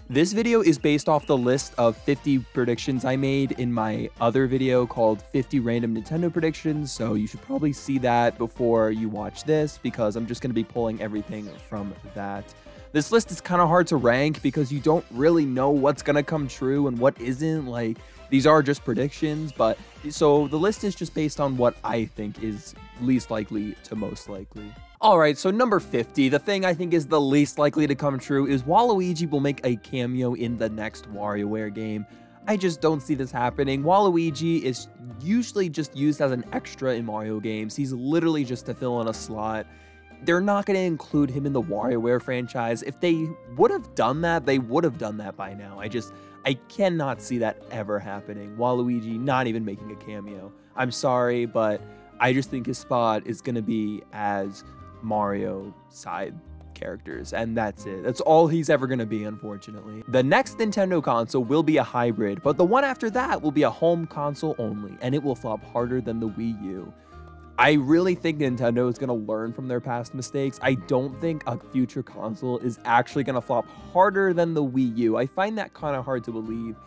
This video is based off the list of 50 predictions I made in my other video called 50 Random Nintendo Predictions, so you should probably see that before you watch this because I'm just going to be pulling everything from that. This list is kind of hard to rank because you don't really know what's going to come true and what isn't. Like, these are just predictions, but so the list is just based on what I think is least likely to most likely. Alright, so number 50, the thing I think is the least likely to come true is Waluigi will make a cameo in the next WarioWare game. I just don't see this happening. Waluigi is usually just used as an extra in Mario games. He's literally just to fill in a slot. They're not going to include him in the WarioWare franchise. If they would have done that, they would have done that by now. I cannot see that ever happening. Waluigi not even making a cameo. I'm sorry, but I just think his spot is going to be as Mario side characters, and that's it. That's all he's ever going to be, unfortunately. The next Nintendo console will be a hybrid, but the one after that will be a home console only, and it will flop harder than the Wii U. I really think Nintendo is going to learn from their past mistakes. I don't think a future console is actually going to flop harder than the Wii U. I find that kind of hard to believe.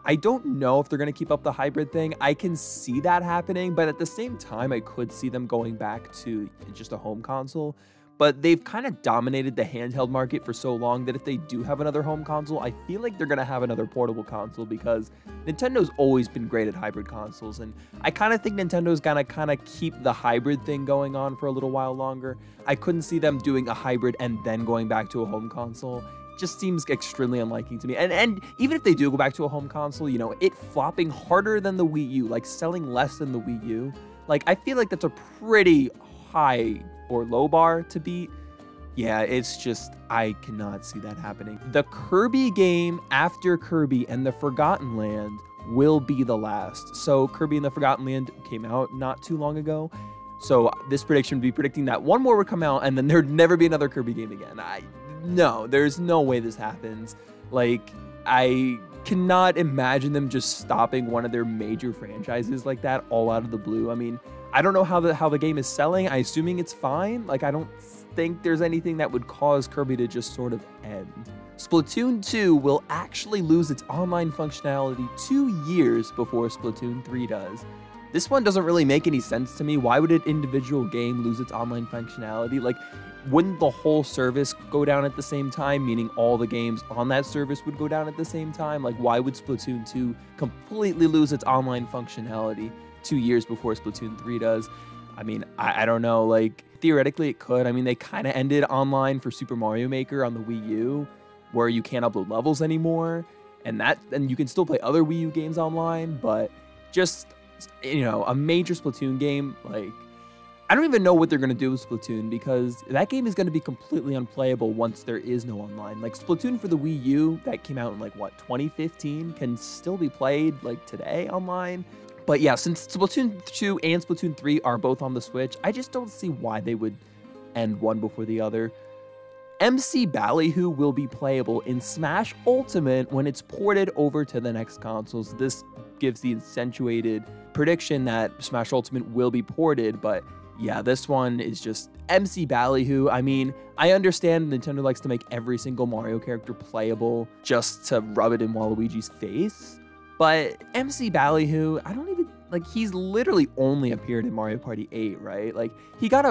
I don't know if they're going to keep up the hybrid thing. I can see that happening, but at the same time, I could see them going back to just a home console. But they've kind of dominated the handheld market for so long that if they do have another home console, I feel like they're going to have another portable console because Nintendo's always been great at hybrid consoles. And I kind of think Nintendo's going to kind of keep the hybrid thing going on for a little while longer. I couldn't see them doing a hybrid and then going back to a home console. Just seems extremely unlikely to me. And even if they do go back to a home console, you know, it flopping harder than the Wii U, like selling less than the Wii U, like I feel like that's a pretty high or low bar to beat. Yeah, it's just, I cannot see that happening. The Kirby game after Kirby and the Forgotten Land will be the last. So Kirby and the Forgotten Land came out not too long ago. So this prediction would be predicting that one more would come out and then there'd never be another Kirby game again. No, there's no way this happens. Like, I cannot imagine them just stopping one of their major franchises like that all out of the blue. I mean, I don't know how the game is selling. I'm assuming it's fine. Like, I don't think there's anything that would cause Kirby to just sort of end. Splatoon 2 will actually lose its online functionality 2 years before Splatoon 3 does. This one doesn't really make any sense to me. Why would an individual game lose its online functionality? Like, wouldn't the whole service go down at the same time, meaning all the games on that service would go down at the same time? Like, why would Splatoon 2 completely lose its online functionality 2 years before Splatoon 3 does? I mean, I don't know. Like, theoretically, it could. I mean, they kind of ended online for Super Mario Maker on the Wii U, where you can't upload levels anymore, and you can still play other Wii U games online, but just, you know, a major Splatoon game, like, I don't even know what they're going to do with Splatoon because that game is going to be completely unplayable once there is no online. Like, Splatoon for the Wii U that came out in, like, what, 2015 can still be played, like, today online. But yeah, since Splatoon 2 and Splatoon 3 are both on the Switch, I just don't see why they would end one before the other. MC Ballyhoo will be playable in Smash Ultimate when it's ported over to the next consoles. This gives the accentuated prediction that Smash Ultimate will be ported, but yeah, this one is just MC Ballyhoo. I mean, I understand Nintendo likes to make every single Mario character playable just to rub it in Waluigi's face, but MC Ballyhoo, I don't even, like, he's literally only appeared in Mario Party 8, right? Like, he got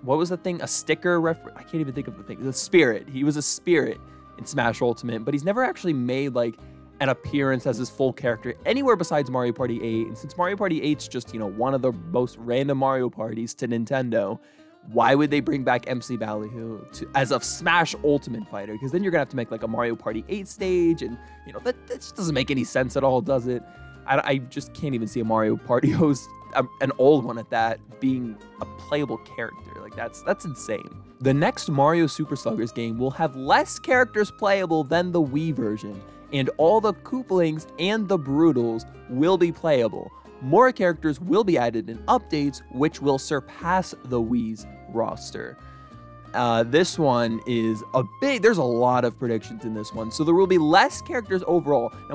what was the thing? A sticker I can't even think of the thing. The spirit. He was a spirit in Smash Ultimate, but he's never actually made, like, an appearance as his full character anywhere besides Mario Party 8. And since Mario Party 8's just, you know, one of the most random Mario parties to Nintendo, why would they bring back MC Ballyhoo as a Smash Ultimate fighter? Because then you're gonna have to make, like, a Mario Party 8 stage, and, you know, that just doesn't make any sense at all, does it? I just can't even see a Mario Party host, an old one at that, being a playable character. Like, that's insane. The next Mario Super Sluggers game will have less characters playable than the Wii version, and all the Koopalings and the Broodals will be playable. More characters will be added in updates, which will surpass the Wii's roster. This one is there's a lot of predictions in this one, so there will be less characters overall. Now,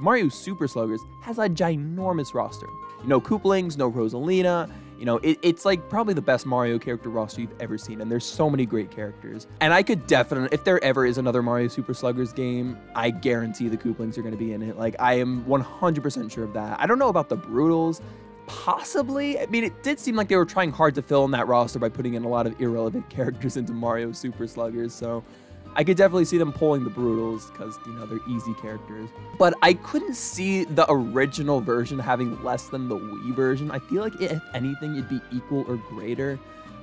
Mario Super Sluggers has a ginormous roster. You know, Koopalings, no Rosalina, You know, it's like probably the best Mario character roster you've ever seen, and there's so many great characters. And I could definitely, if there ever is another Mario Super Sluggers game, I guarantee the Koopalings are going to be in it. Like, I am 100% sure of that. I don't know about the Brutals. Possibly. I mean, it did seem like they were trying hard to fill in that roster by putting in a lot of irrelevant characters into Mario Super Sluggers, so I could definitely see them pulling the Brutals because, you know, they're easy characters. But I couldn't see the original version having less than the Wii version. I feel like, if anything, it'd be equal or greater.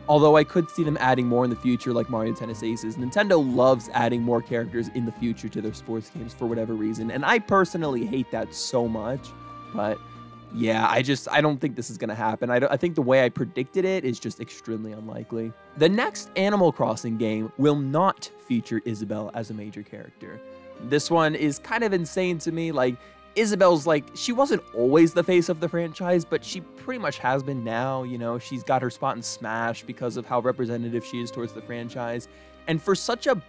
Although I could see them adding more in the future, like Mario Tennis Aces. Nintendo loves adding more characters in the future to their sports games for whatever reason, and I personally hate that so much, but yeah, I don't think this is going to happen. I think the way I predicted it is just extremely unlikely. The next Animal Crossing game will not feature Isabel as a major character. This one is kind of insane to me. Like, Isabel's like, she wasn't always the face of the franchise, but she pretty much has been now. You know, she's got her spot in Smash because of how representative she is towards the franchise. And for such a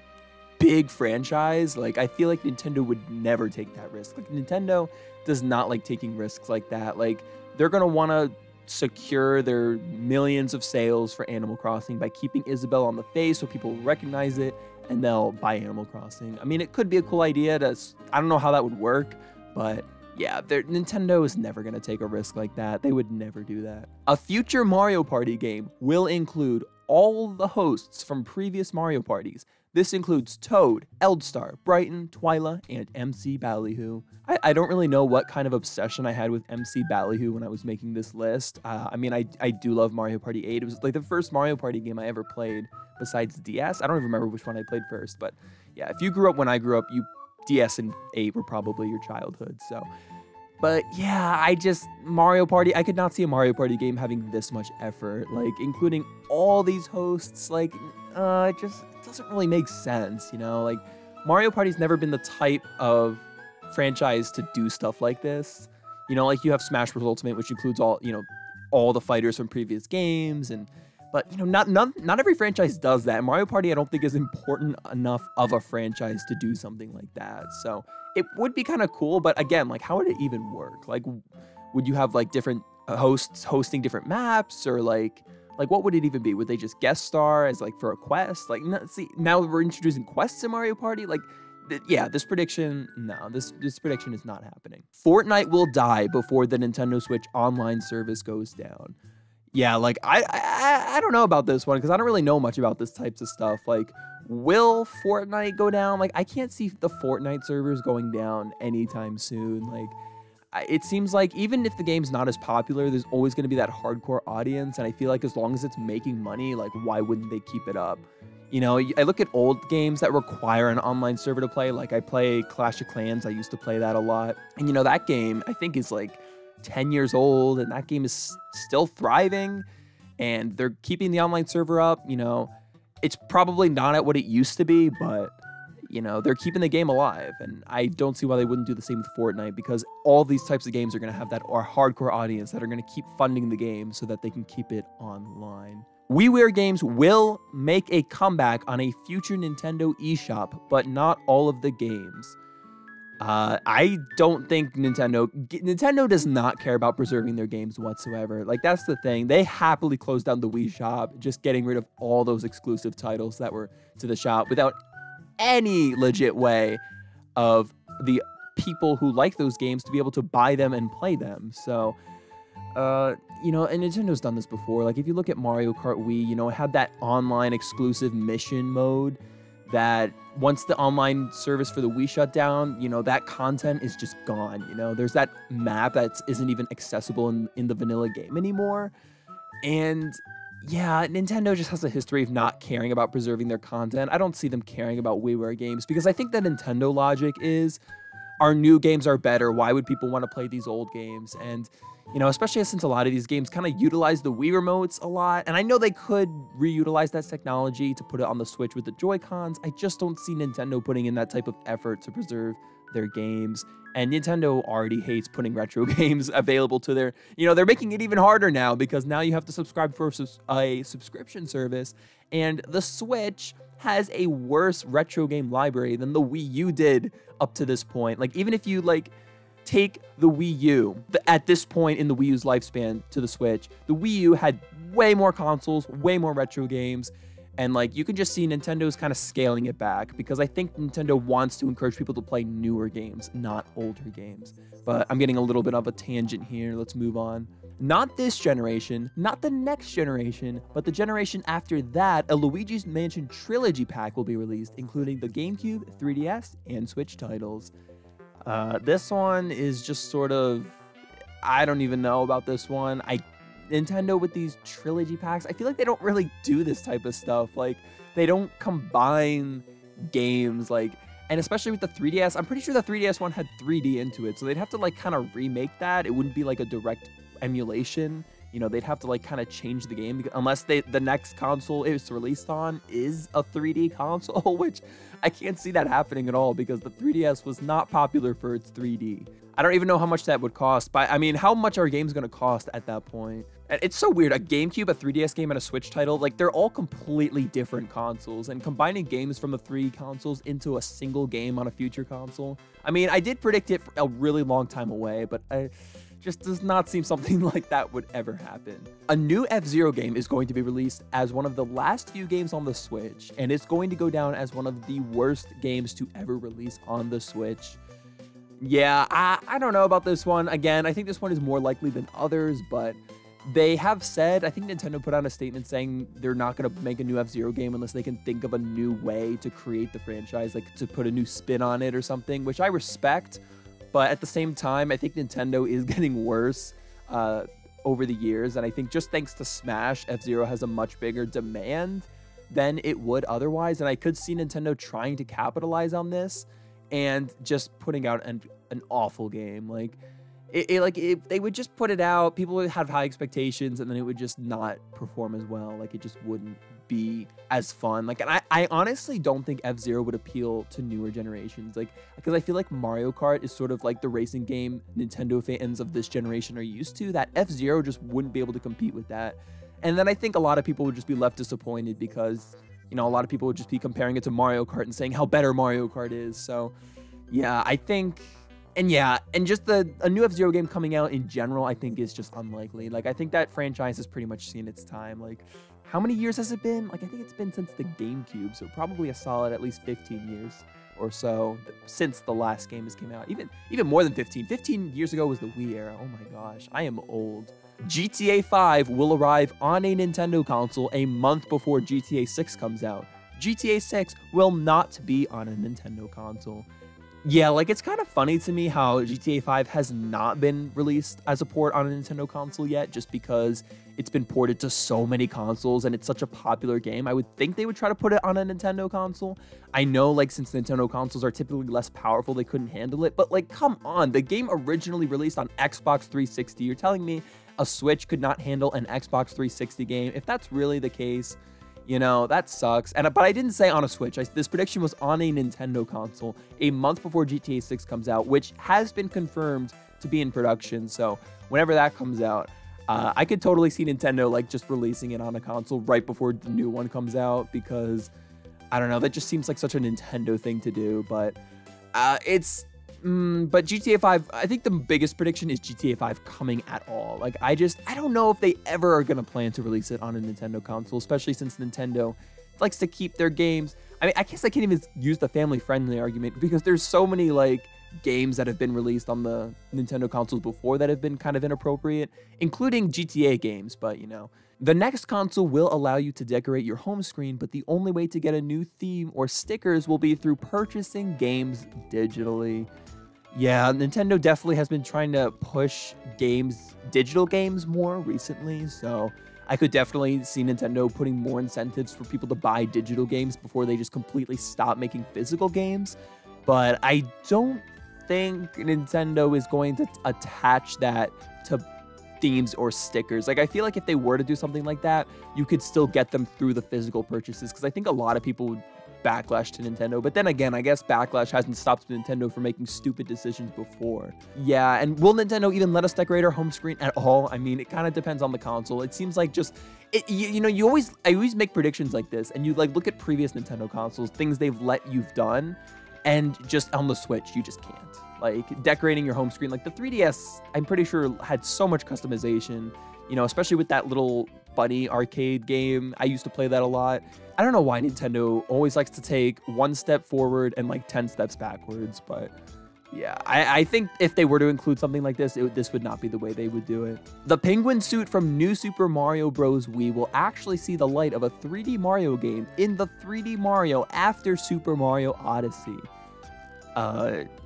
big franchise, like, I feel like Nintendo would never take that risk. Like, Nintendo does not like taking risks like that. Like, they're gonna want to secure their millions of sales for Animal Crossing by keeping Isabel on the face so people recognize it and they'll buy Animal Crossing. I mean, it could be a cool idea to, I don't know how that would work, but yeah, Nintendo is never gonna take a risk like that. They would never do that. A future Mario Party game will include all the hosts from previous Mario Parties. This includes Toad, Eldstar, Brighton, Twyla, and MC Ballyhoo. I don't really know what kind of obsession I had with MC Ballyhoo when I was making this list. I mean, I do love Mario Party 8. It was like the first Mario Party game I ever played besides DS. I don't even remember which one I played first, but yeah, if you grew up when I grew up, DS and 8 were probably your childhood, so. But yeah, Mario Party, I could not see a Mario Party game having this much effort, like including all these hosts. Like, it just doesn't really make sense, you know? Like, Mario Party's never been the type of franchise to do stuff like this. You know, like, you have Smash Bros. Ultimate, which includes all, you know, all the fighters from previous games, but, you know, not every franchise does that. And Mario Party, I don't think, is important enough of a franchise to do something like that. So it would be kind of cool, but again, like, how would it even work? Like, would you have like different hosts hosting different maps, or like what would it even be? Would they just guest star as like for a quest? Like, see, now we're introducing quests in Mario Party. Like, yeah, this prediction is not happening. Fortnite will die before the Nintendo Switch online service goes down. Yeah, like, I don't know about this one because I don't really know much about this types of stuff. Like, will Fortnite go down? Like, I can't see the Fortnite servers going down anytime soon. Like, it seems like even if the game's not as popular, there's always going to be that hardcore audience. And I feel like as long as it's making money, like, why wouldn't they keep it up? You know, I look at old games that require an online server to play. Like, I play Clash of Clans. I used to play that a lot. And, you know, that game, I think, is like 10 years old, and that game is still thriving, and they're keeping the online server up. You know, it's probably not at what it used to be, but, you know, they're keeping the game alive, and I don't see why they wouldn't do the same with Fortnite, because all these types of games are going to have that hardcore audience that are going to keep funding the game so that they can keep it online. WiiWare games will make a comeback on a future Nintendo eShop, but not all of the games. I don't think Nintendo does not care about preserving their games whatsoever. Like, that's the thing. They happily closed down the Wii shop, just getting rid of all those exclusive titles that were to the shop without any legit way of the people who like those games to be able to buy them and play them. So, you know, and Nintendo's done this before. Like, if you look at Mario Kart Wii, you know, it had that online exclusive mission mode that once the online service for the Wii shut down, you know, that content is just gone. You know, there's that map that isn't even accessible in the vanilla game anymore. And yeah, Nintendo just has a history of not caring about preserving their content. I don't see them caring about WiiWare games because I think that Nintendo logic is our new games are better. Why would people want to play these old games? And, you know, especially since a lot of these games kind of utilize the Wii remotes a lot. And I know they could reutilize that technology to put it on the Switch with the Joy-Cons. I just don't see Nintendo putting in that type of effort to preserve their games. And Nintendo already hates putting retro games available to their, you know, they're making it even harder now because now you have to subscribe for a subscription service. And the Switch has a worse retro game library than the Wii U did up to this point. Like, even if you, like, take the Wii U. At this point in the Wii U's lifespan to the Switch, the Wii U had way more consoles, way more retro games, and like you can just see Nintendo's kind of scaling it back because I think Nintendo wants to encourage people to play newer games, not older games. But I'm getting a little bit of a tangent here. Let's move on. Not this generation, not the next generation, but the generation after that, a Luigi's Mansion Trilogy pack will be released, including the GameCube, 3DS, and Switch titles. This one is just sort of, I don't even know about this one. Nintendo with these trilogy packs, I feel like they don't really do this type of stuff. Like, they don't combine games, like, and especially with the 3DS, I'm pretty sure the 3DS one had 3D into it, so they'd have to, like, kind of remake that. It wouldn't be, like, a direct emulation. You know, they'd have to, like, kind of change the game, unless the next console it's released on is a 3D console, which I can't see that happening at all, because the 3DS was not popular for its 3D. I don't even know how much that would cost, but I mean, how much are games going to cost at that point? And it's so weird, a GameCube, a 3DS game, and a Switch title, like, they're all completely different consoles, and combining games from the three consoles into a single game on a future console, I mean, I did predict it for a really long time away, but just does not seem something like that would ever happen. A new F-Zero game is going to be released as one of the last few games on the Switch, and it's going to go down as one of the worst games to ever release on the Switch. Yeah, I don't know about this one. Again, I think this one is more likely than others, but they have said, I think Nintendo put out a statement saying they're not going to make a new F-Zero game unless they can think of a new way to create the franchise, like to put a new spin on it or something, which I respect. But at the same time, I think Nintendo is getting worse over the years. And I think just thanks to Smash, F-Zero has a much bigger demand than it would otherwise. And I could see Nintendo trying to capitalize on this and just putting out an awful game. Like, if they would just put it out, people would have high expectations, and then it would just not perform as well. Like, it just wouldn't be as fun. Like, and I honestly don't think F-Zero would appeal to newer generations. Like, because I feel like Mario Kart is sort of like the racing game Nintendo fans of this generation are used to. That F-Zero just wouldn't be able to compete with that. And then I think a lot of people would just be left disappointed because, you know, a lot of people would just be comparing it to Mario Kart and saying how better Mario Kart is. So, yeah, I think... And yeah, and just a new F-Zero game coming out in general, I think is just unlikely. Like, I think that franchise has pretty much seen its time. Like, how many years has it been? Like, I think it's been since the GameCube, so probably a solid at least 15 years or so since the last game has came out. Even more than 15. 15 years ago was the Wii era. Oh my gosh, I am old. GTA 5 will arrive on a Nintendo console a month before GTA 6 comes out. GTA 6 will not be on a Nintendo console. Yeah, like, it's kind of funny to me how GTA 5 has not been released as a port on a Nintendo console yet, just because it's been ported to so many consoles and it's such a popular game. I would think they would try to put it on a Nintendo console. I know, like, since Nintendo consoles are typically less powerful, they couldn't handle it, but, like, come on, the game originally released on Xbox 360. You're telling me a Switch could not handle an Xbox 360 game? If that's really the case, you know, that sucks. But I didn't say on a Switch. This prediction was on a Nintendo console a month before GTA 6 comes out, which has been confirmed to be in production. So whenever that comes out, I could totally see Nintendo, like, just releasing it on a console right before the new one comes out, because, I don't know, that just seems like such a Nintendo thing to do. But but GTA 5, I think the biggest prediction is GTA 5 coming at all. Like, I don't know if they ever are going to plan to release it on a Nintendo console, especially since Nintendo likes to keep their games. I mean, I guess I can't even use the family-friendly argument, because there's so many, like, games that have been released on the Nintendo consoles before that have been kind of inappropriate, including GTA games, but, you know. The next console will allow you to decorate your home screen, but the only way to get a new theme or stickers will be through purchasing games digitally. Yeah, Nintendo definitely has been trying to push digital games more recently, so I could definitely see Nintendo putting more incentives for people to buy digital games before they just completely stop making physical games. But I don't think Nintendo is going to attach that to themes or stickers. Like, I feel like if they were to do something like that, you could still get them through the physical purchases, because I think a lot of people would backlash to Nintendo. But then again, I guess backlash hasn't stopped Nintendo from making stupid decisions before. Yeah, and will Nintendo even let us decorate our home screen at all? I mean, it kind of depends on the console. It seems like just, you know, I always make predictions like this, and you, like, look at previous Nintendo consoles, things they've let you've done, and just on the Switch, you just can't. like decorating your home screen. Like the 3DS, I'm pretty sure had so much customization, you know, especially with that little bunny arcade game. I used to play that a lot. I don't know why Nintendo always likes to take one step forward and like 10 steps backwards, but yeah, I think if they were to include something like this, this would not be the way they would do it. The penguin suit from New Super Mario Bros. Wii will actually see the light of a 3D Mario game in the 3D Mario after Super Mario Odyssey.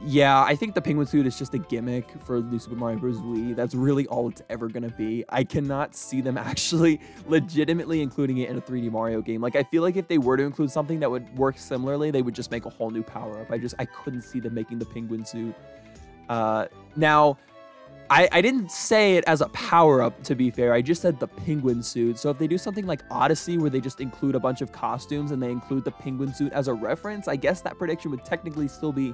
Yeah, I think the penguin suit is just a gimmick for New Super Mario Bros. Wii. That's really all it's ever gonna be. I cannot see them actually legitimately including it in a 3D Mario game. Like, I feel like if they were to include something that would work similarly, they would just make a whole new power-up. I couldn't see them making the penguin suit. Now, I didn't say it as a power-up, to be fair. I just said the penguin suit. So if they do something like Odyssey, where they just include a bunch of costumes and they include the penguin suit as a reference, I guess that prediction would technically still be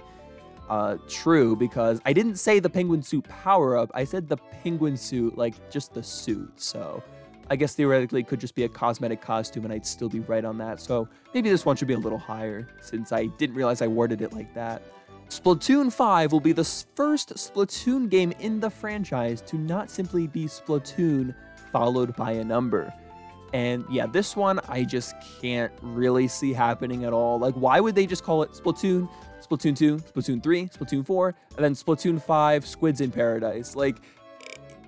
true, because I didn't say the penguin suit power-up. I said the penguin suit, like just the suit. So I guess theoretically it could just be a cosmetic costume, and I'd still be right on that. So maybe this one should be a little higher, since I didn't realize I worded it like that. Splatoon 5 will be the first Splatoon game in the franchise to not simply be Splatoon followed by a number. And yeah, this one I just can't really see happening at all. Like, why would they just call it Splatoon, Splatoon 2, Splatoon 3, Splatoon 4, and then Splatoon 5, Squids in Paradise? Like,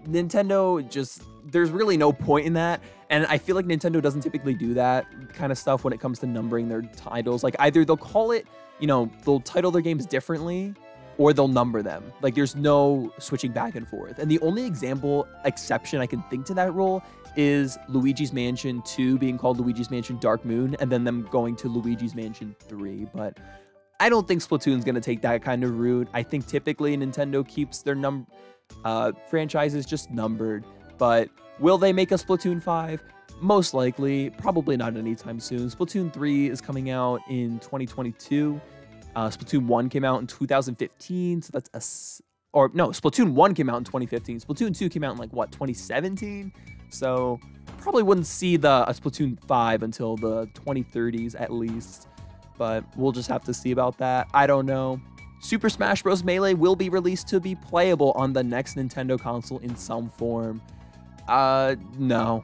Nintendo just, there's really no point in that. And I feel like Nintendo doesn't typically do that kind of stuff when it comes to numbering their titles. Like, either they'll call it, you know, they'll title their games differently, or they'll number them. Like, there's no switching back and forth. And the only exception I can think to that rule is Luigi's Mansion 2 being called Luigi's Mansion Dark Moon, and then them going to Luigi's Mansion 3. But I don't think Splatoon's going to take that kind of route. I think typically Nintendo keeps their franchises just numbered. But will they make a Splatoon 5? Most likely, probably not anytime soon. Splatoon 3 is coming out in 2022. Splatoon 1 came out in 2015, so that's Splatoon 1 came out in 2015. Splatoon 2 came out in, like, what, 2017? So probably wouldn't see a Splatoon 5 until the 2030s at least. But we'll just have to see about that. I don't know. Super Smash Bros. Melee will be released to be playable on the next Nintendo console in some form. No.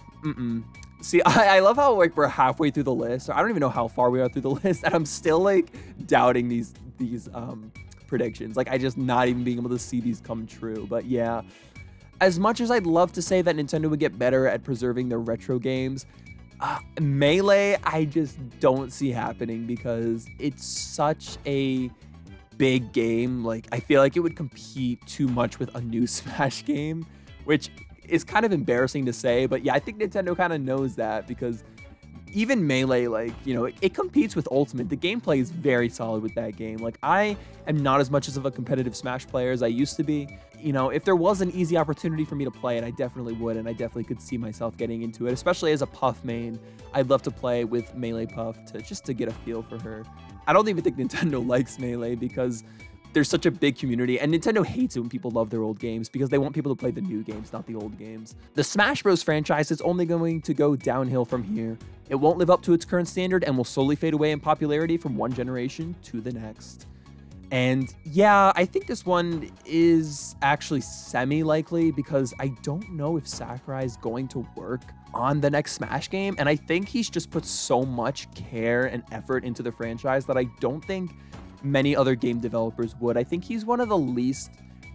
See, I love how, like, we're halfway through the list. I don't even know how far we are through the list, and I'm still, like, doubting these predictions. Like, I just not even being able to see these come true. But yeah, as much as I'd love to say that Nintendo would get better at preserving their retro games, Melee, I just don't see happening, because it's such a big game. Like, I feel like it would compete too much with a new Smash game, which is kind of embarrassing to say, but yeah, I think Nintendo kind of knows that, because even Melee, like, you know, it competes with Ultimate. The gameplay is very solid with that game. Like, I am not as much of a competitive Smash player as I used to be. You know, if there was an easy opportunity for me to play it, I definitely would, and I definitely could see myself getting into it, especially as a Puff main. I'd love to play with Melee Puff just to get a feel for her. I don't even think Nintendo likes Melee, because there's such a big community, and Nintendo hates it when people love their old games, because they want people to play the new games, not the old games. The Smash Bros. Franchise is only going to go downhill from here. It won't live up to its current standard and will slowly fade away in popularity from one generation to the next. And yeah, I think this one is actually semi-likely, because I don't know if Sakurai is going to work on the next Smash game, and I think he's just put so much care and effort into the franchise that I don't think many other game developers would. I think he's one of the least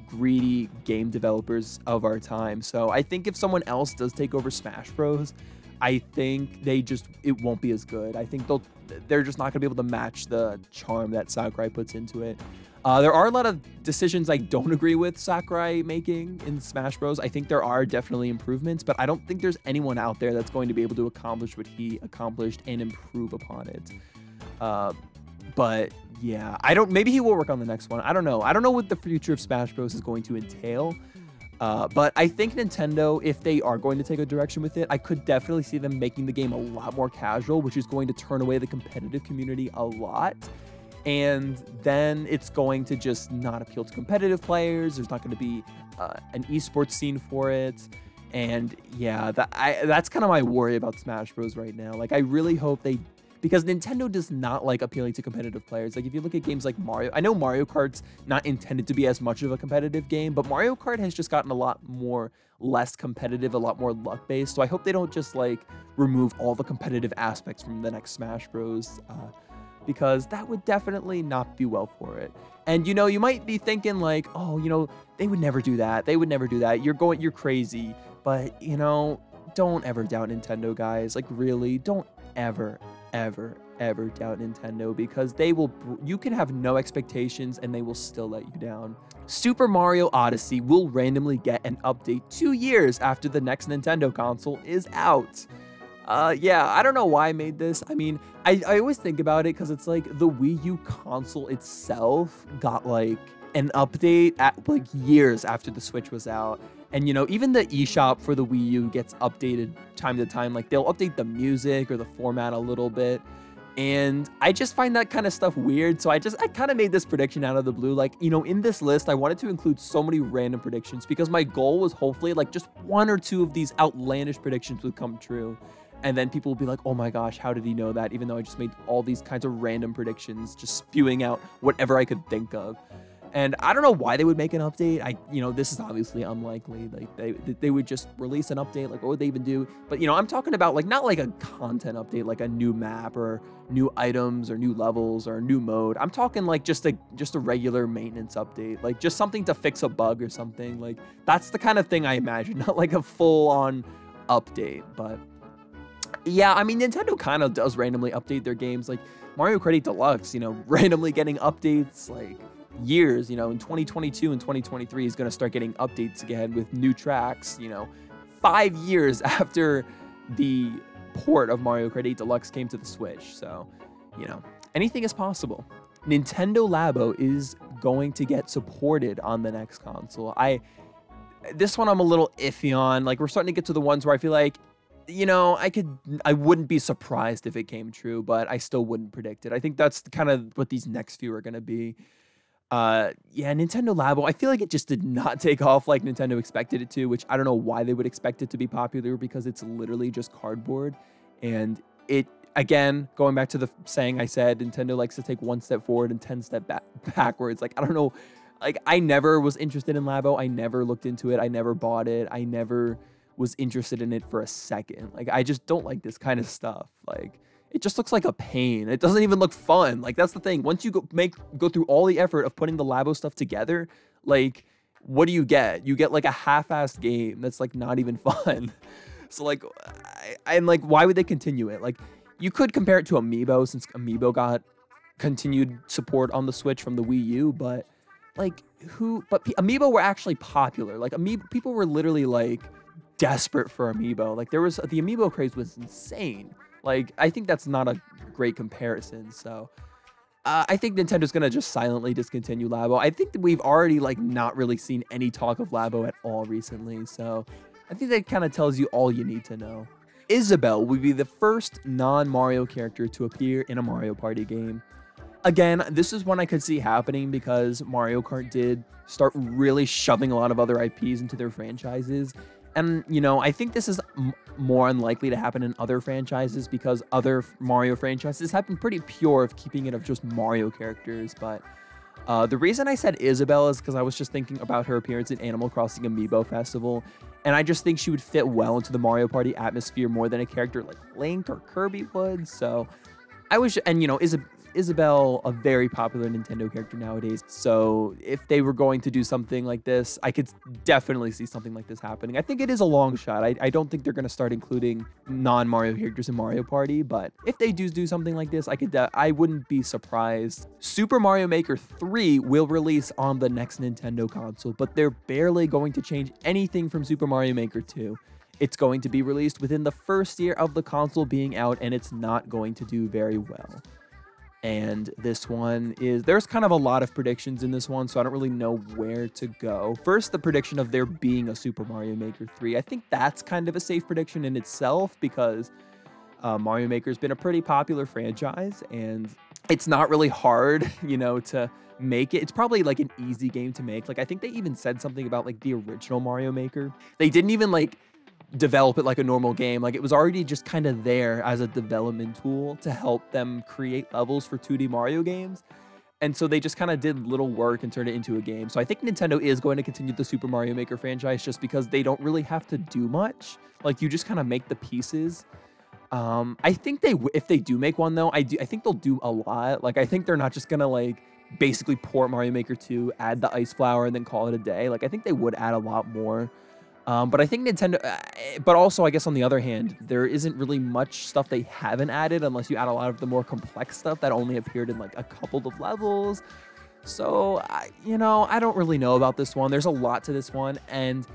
greedy game developers of our time. So I think if someone else does take over Smash Bros., I think it won't be as good. I think they're just not going to be able to match the charm that Sakurai puts into it. There are a lot of decisions I don't agree with Sakurai making in Smash Bros. I think there are definitely improvements, but I don't think there's anyone out there that's going to be able to accomplish what he accomplished and improve upon it. But yeah, maybe he will work on the next one. I don't know. I don't know what the future of Smash Bros. Is going to entail. But I think Nintendo, if they are going to take a direction with it, I could definitely see them making the game a lot more casual, which is going to turn away the competitive community a lot. And then it's going to just not appeal to competitive players. There's not going to be an esports scene for it. And yeah, that's kind of my worry about Smash Bros. Right now. Like, I really hope they because Nintendo does not like appealing to competitive players. Like if you look at games like Mario, I know Mario Kart's not intended to be as much of a competitive game, but Mario Kart has just gotten a lot more less competitive, a lot more luck based. So I hope they don't just like remove all the competitive aspects from the next Smash Bros. Because that would definitely not be well for it. And you know, you might be thinking like, oh, you know, they would never do that. They would never do that. You're crazy. But you know, don't ever doubt Nintendo, guys. Like really, don't ever doubt Nintendo, because they will, you can have no expectations and they will still let you down. Super Mario Odyssey will randomly get an update 2 years after the next Nintendo console is out. Yeah, I don't know why I made this. I mean, I always think about it because it's like the Wii U console itself got like an update at like years after the Switch was out. And you know, even the eShop for the Wii U gets updated time to time. Like they'll update the music or the format a little bit. And I just find that kind of stuff weird. So I kind of made this prediction out of the blue. Like, you know, in this list, I wanted to include so many random predictions because my goal was hopefully like just 1 or 2 of these outlandish predictions would come true. And then people will be like, oh my gosh, how did he know that? Even though I just made all these kinds of random predictions, just spewing out whatever I could think of. And I don't know why they would make an update. You know, this is obviously unlikely. Like they would just release an update. Like, what would they even do? But, you know, I'm talking about like not like a content update, like a new map or new items or new levels or a new mode. I'm talking like just a regular maintenance update, like just something to fix a bug or something. Like that's the kind of thing I imagine, not like a full on update. But yeah, I mean, Nintendo kind of does randomly update their games, like Mario Kart 8 Deluxe, you know, randomly getting updates like years, you know, in 2022 and 2023 is going to start getting updates again with new tracks, you know, 5 years after the port of Mario Kart 8 Deluxe came to the Switch. So, you know, anything is possible. Nintendo Labo is going to get supported on the next console. This one I'm a little iffy on. Like, we're starting to get to the ones where I feel like, you know, I wouldn't be surprised if it came true, but I still wouldn't predict it. I think that's kind of what these next few are going to be. Yeah, Nintendo Labo, I feel like it just did not take off like Nintendo expected it to, which I don't know why they would expect it to be popular, because it's literally just cardboard. And it, again, going back to the saying I said, Nintendo likes to take 1 step forward and 10 steps backwards. Like, I don't know, like I never was interested in Labo. I never looked into it. I never bought it. I never was interested in it for a second. Like, I just don't like this kind of stuff. Like, it just looks like a pain. It doesn't even look fun. Like, that's the thing. Once you go through all the effort of putting the Labo stuff together, like, what do you get? You get like a half-assed game that's like not even fun. So like, I'm like, why would they continue it? Like, you could compare it to Amiibo, since Amiibo got continued support on the Switch from the Wii U, but like Amiibo were actually popular. Like, people were literally like desperate for Amiibo. Like, the Amiibo craze was insane. Like, I think that's not a great comparison. So I think Nintendo's gonna just silently discontinue Labo. I think that we've already like not really seen any talk of Labo at all recently. So I think that kind of tells you all you need to know. Isabel will be the first non-Mario character to appear in a Mario Party game. Again, this is one I could see happening because Mario Kart did start really shoving a lot of other IPs into their franchises. And, you know, I think this is more unlikely to happen in other franchises because other Mario franchises have been pretty pure of keeping it of just Mario characters. But the reason I said Isabel is because I was just thinking about her appearance in Animal Crossing Amiibo Festival. And I just think she would fit well into the Mario Party atmosphere more than a character like Link or Kirby would. So I wish, and, you know, Isabel, a very popular Nintendo character nowadays. So if they were going to do something like this, I could definitely see something like this happening. I think it is a long shot. I don't think they're going to start including non-Mario characters in Mario Party, but if they do something like this, I wouldn't be surprised. Super Mario Maker 3 will release on the next Nintendo console, but they're barely going to change anything from Super Mario Maker 2. It's going to be released within the first year of the console being out, and it's not going to do very well. And this one there's kind of a lot of predictions in this one, so I don't really know where to go. First, the prediction of there being a Super Mario Maker 3. I think that's kind of a safe prediction in itself because Mario Maker has been a pretty popular franchise, and it's not really hard, you know, to make it. It's probably like an easy game to make. Like, I think they even said something about like the original Mario Maker. They didn't even like develop it like a normal game. Like, it was already just kind of there as a development tool to help them create levels for 2D Mario games. And so they just kind of did little work and turned it into a game. So I think Nintendo is going to continue the Super Mario Maker franchise just because they don't really have to do much. Like, you just kind of make the pieces. I think if they do make one though, I think they'll do a lot. Like, I think they're not just gonna like basically port Mario Maker 2, add the ice flower, and then call it a day. Like, I think they would add a lot more. But I think Nintendo, but also I guess on the other hand, there isn't really much stuff they haven't added unless you add a lot of the more complex stuff that only appeared in like a couple of levels. So, you know, I don't really know about this one. There's a lot to this one. And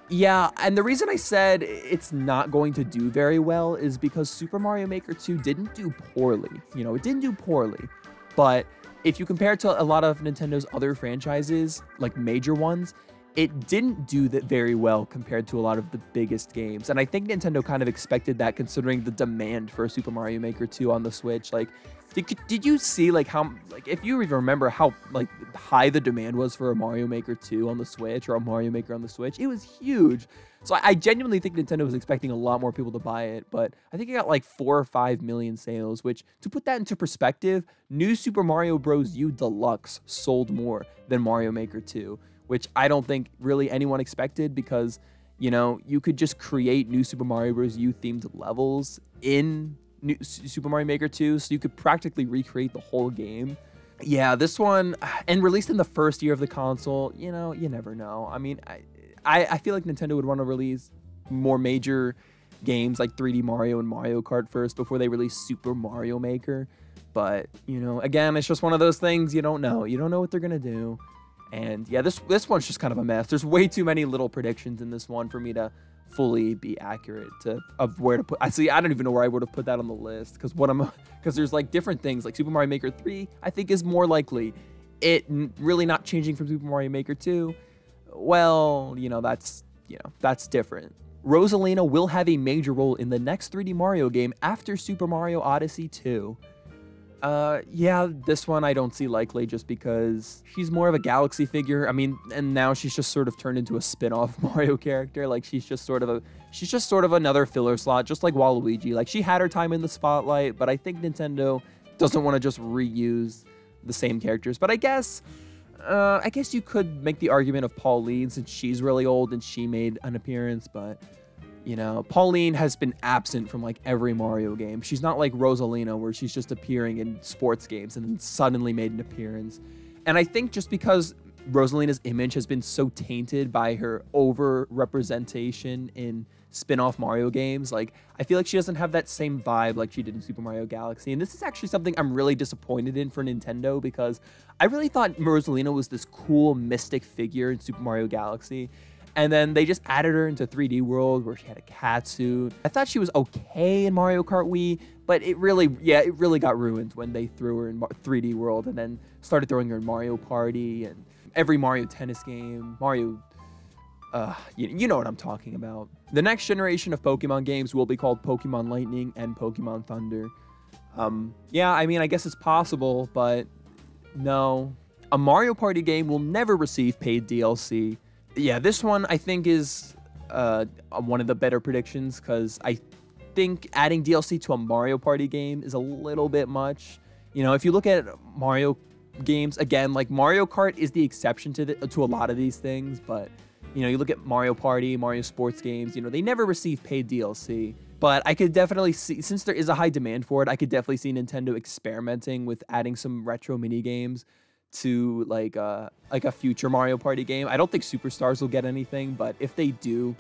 yeah, and the reason I said it's not going to do very well is because Super Mario Maker 2 didn't do poorly. You know, it didn't do poorly. But if you compare it to a lot of Nintendo's other franchises, like major ones, it didn't do that very well compared to a lot of the biggest games. And I think Nintendo kind of expected that considering the demand for Super Mario Maker 2 on the Switch. Like, did you see like how, like, if you even remember how like high the demand was for a Mario Maker 2 on the Switch or a Mario Maker on the Switch? It was huge. So I genuinely think Nintendo was expecting a lot more people to buy it, but I think it got like 4 or 5 million sales, which, to put that into perspective, New Super Mario Bros. U Deluxe sold more than Mario Maker 2, which I don't think really anyone expected because, you know, you could just create New Super Mario Bros. U themed levels in Super Mario Maker 2, so you could practically recreate the whole game. Yeah, this one, and released in the first year of the console, you know, you never know. I mean, I feel like Nintendo would want to release more major games like 3D Mario and Mario Kart first before they release Super Mario Maker. But, you know, again, it's just one of those things you don't know. You don't know what they're going to do. And yeah, this one's just kind of a mess. There's way too many little predictions in this one for me to fully be accurate of where to put. I don't even know where I would have put that on the list because there's like different things. Like Super Mario Maker 3, I think is more likely. It really not changing from Super Mario Maker 2. Well, that's different. Rosalina will have a major role in the next 3D Mario game after Super Mario Odyssey 2. Yeah, this one I don't see likely just because she's more of a Galaxy figure. I mean, and now she's just sort of turned into a spin-off Mario character. Like, she's just sort of another filler slot, just like Waluigi. Like, she had her time in the spotlight, but I think Nintendo doesn't want to just reuse the same characters. But I guess you could make the argument of Pauline since she's really old and she made an appearance, but Pauline has been absent from like every Mario game. She's not like Rosalina where she's just appearing in sports games and then suddenly made an appearance. And I think just because Rosalina's image has been so tainted by her over-representation in spin-off Mario games, like, I feel like she doesn't have that same vibe like she did in Super Mario Galaxy. And this is actually something I'm really disappointed in for Nintendo because I really thought Rosalina was this cool mystic figure in Super Mario Galaxy. And then they just added her into 3D World where she had a cat suit. I thought she was okay in Mario Kart Wii, but it really got ruined when they threw her in 3D World and then started throwing her in Mario Party and every Mario Tennis game, you know what I'm talking about. The next generation of Pokemon games will be called Pokemon Lightning and Pokemon Thunder. Yeah, I mean, I guess it's possible, but no. A Mario Party game will never receive paid DLC. Yeah, this one I think is one of the better predictions because I think adding DLC to a Mario Party game is a little bit much. If you look at Mario games, again, like Mario Kart is the exception to a lot of these things, but you look at Mario Party, Mario sports games, they never receive paid DLC. But I could definitely see, since there is a high demand for it, I could definitely see Nintendo experimenting with adding some retro mini games to like a future Mario Party game. I don't think Superstars will get anything, but if they do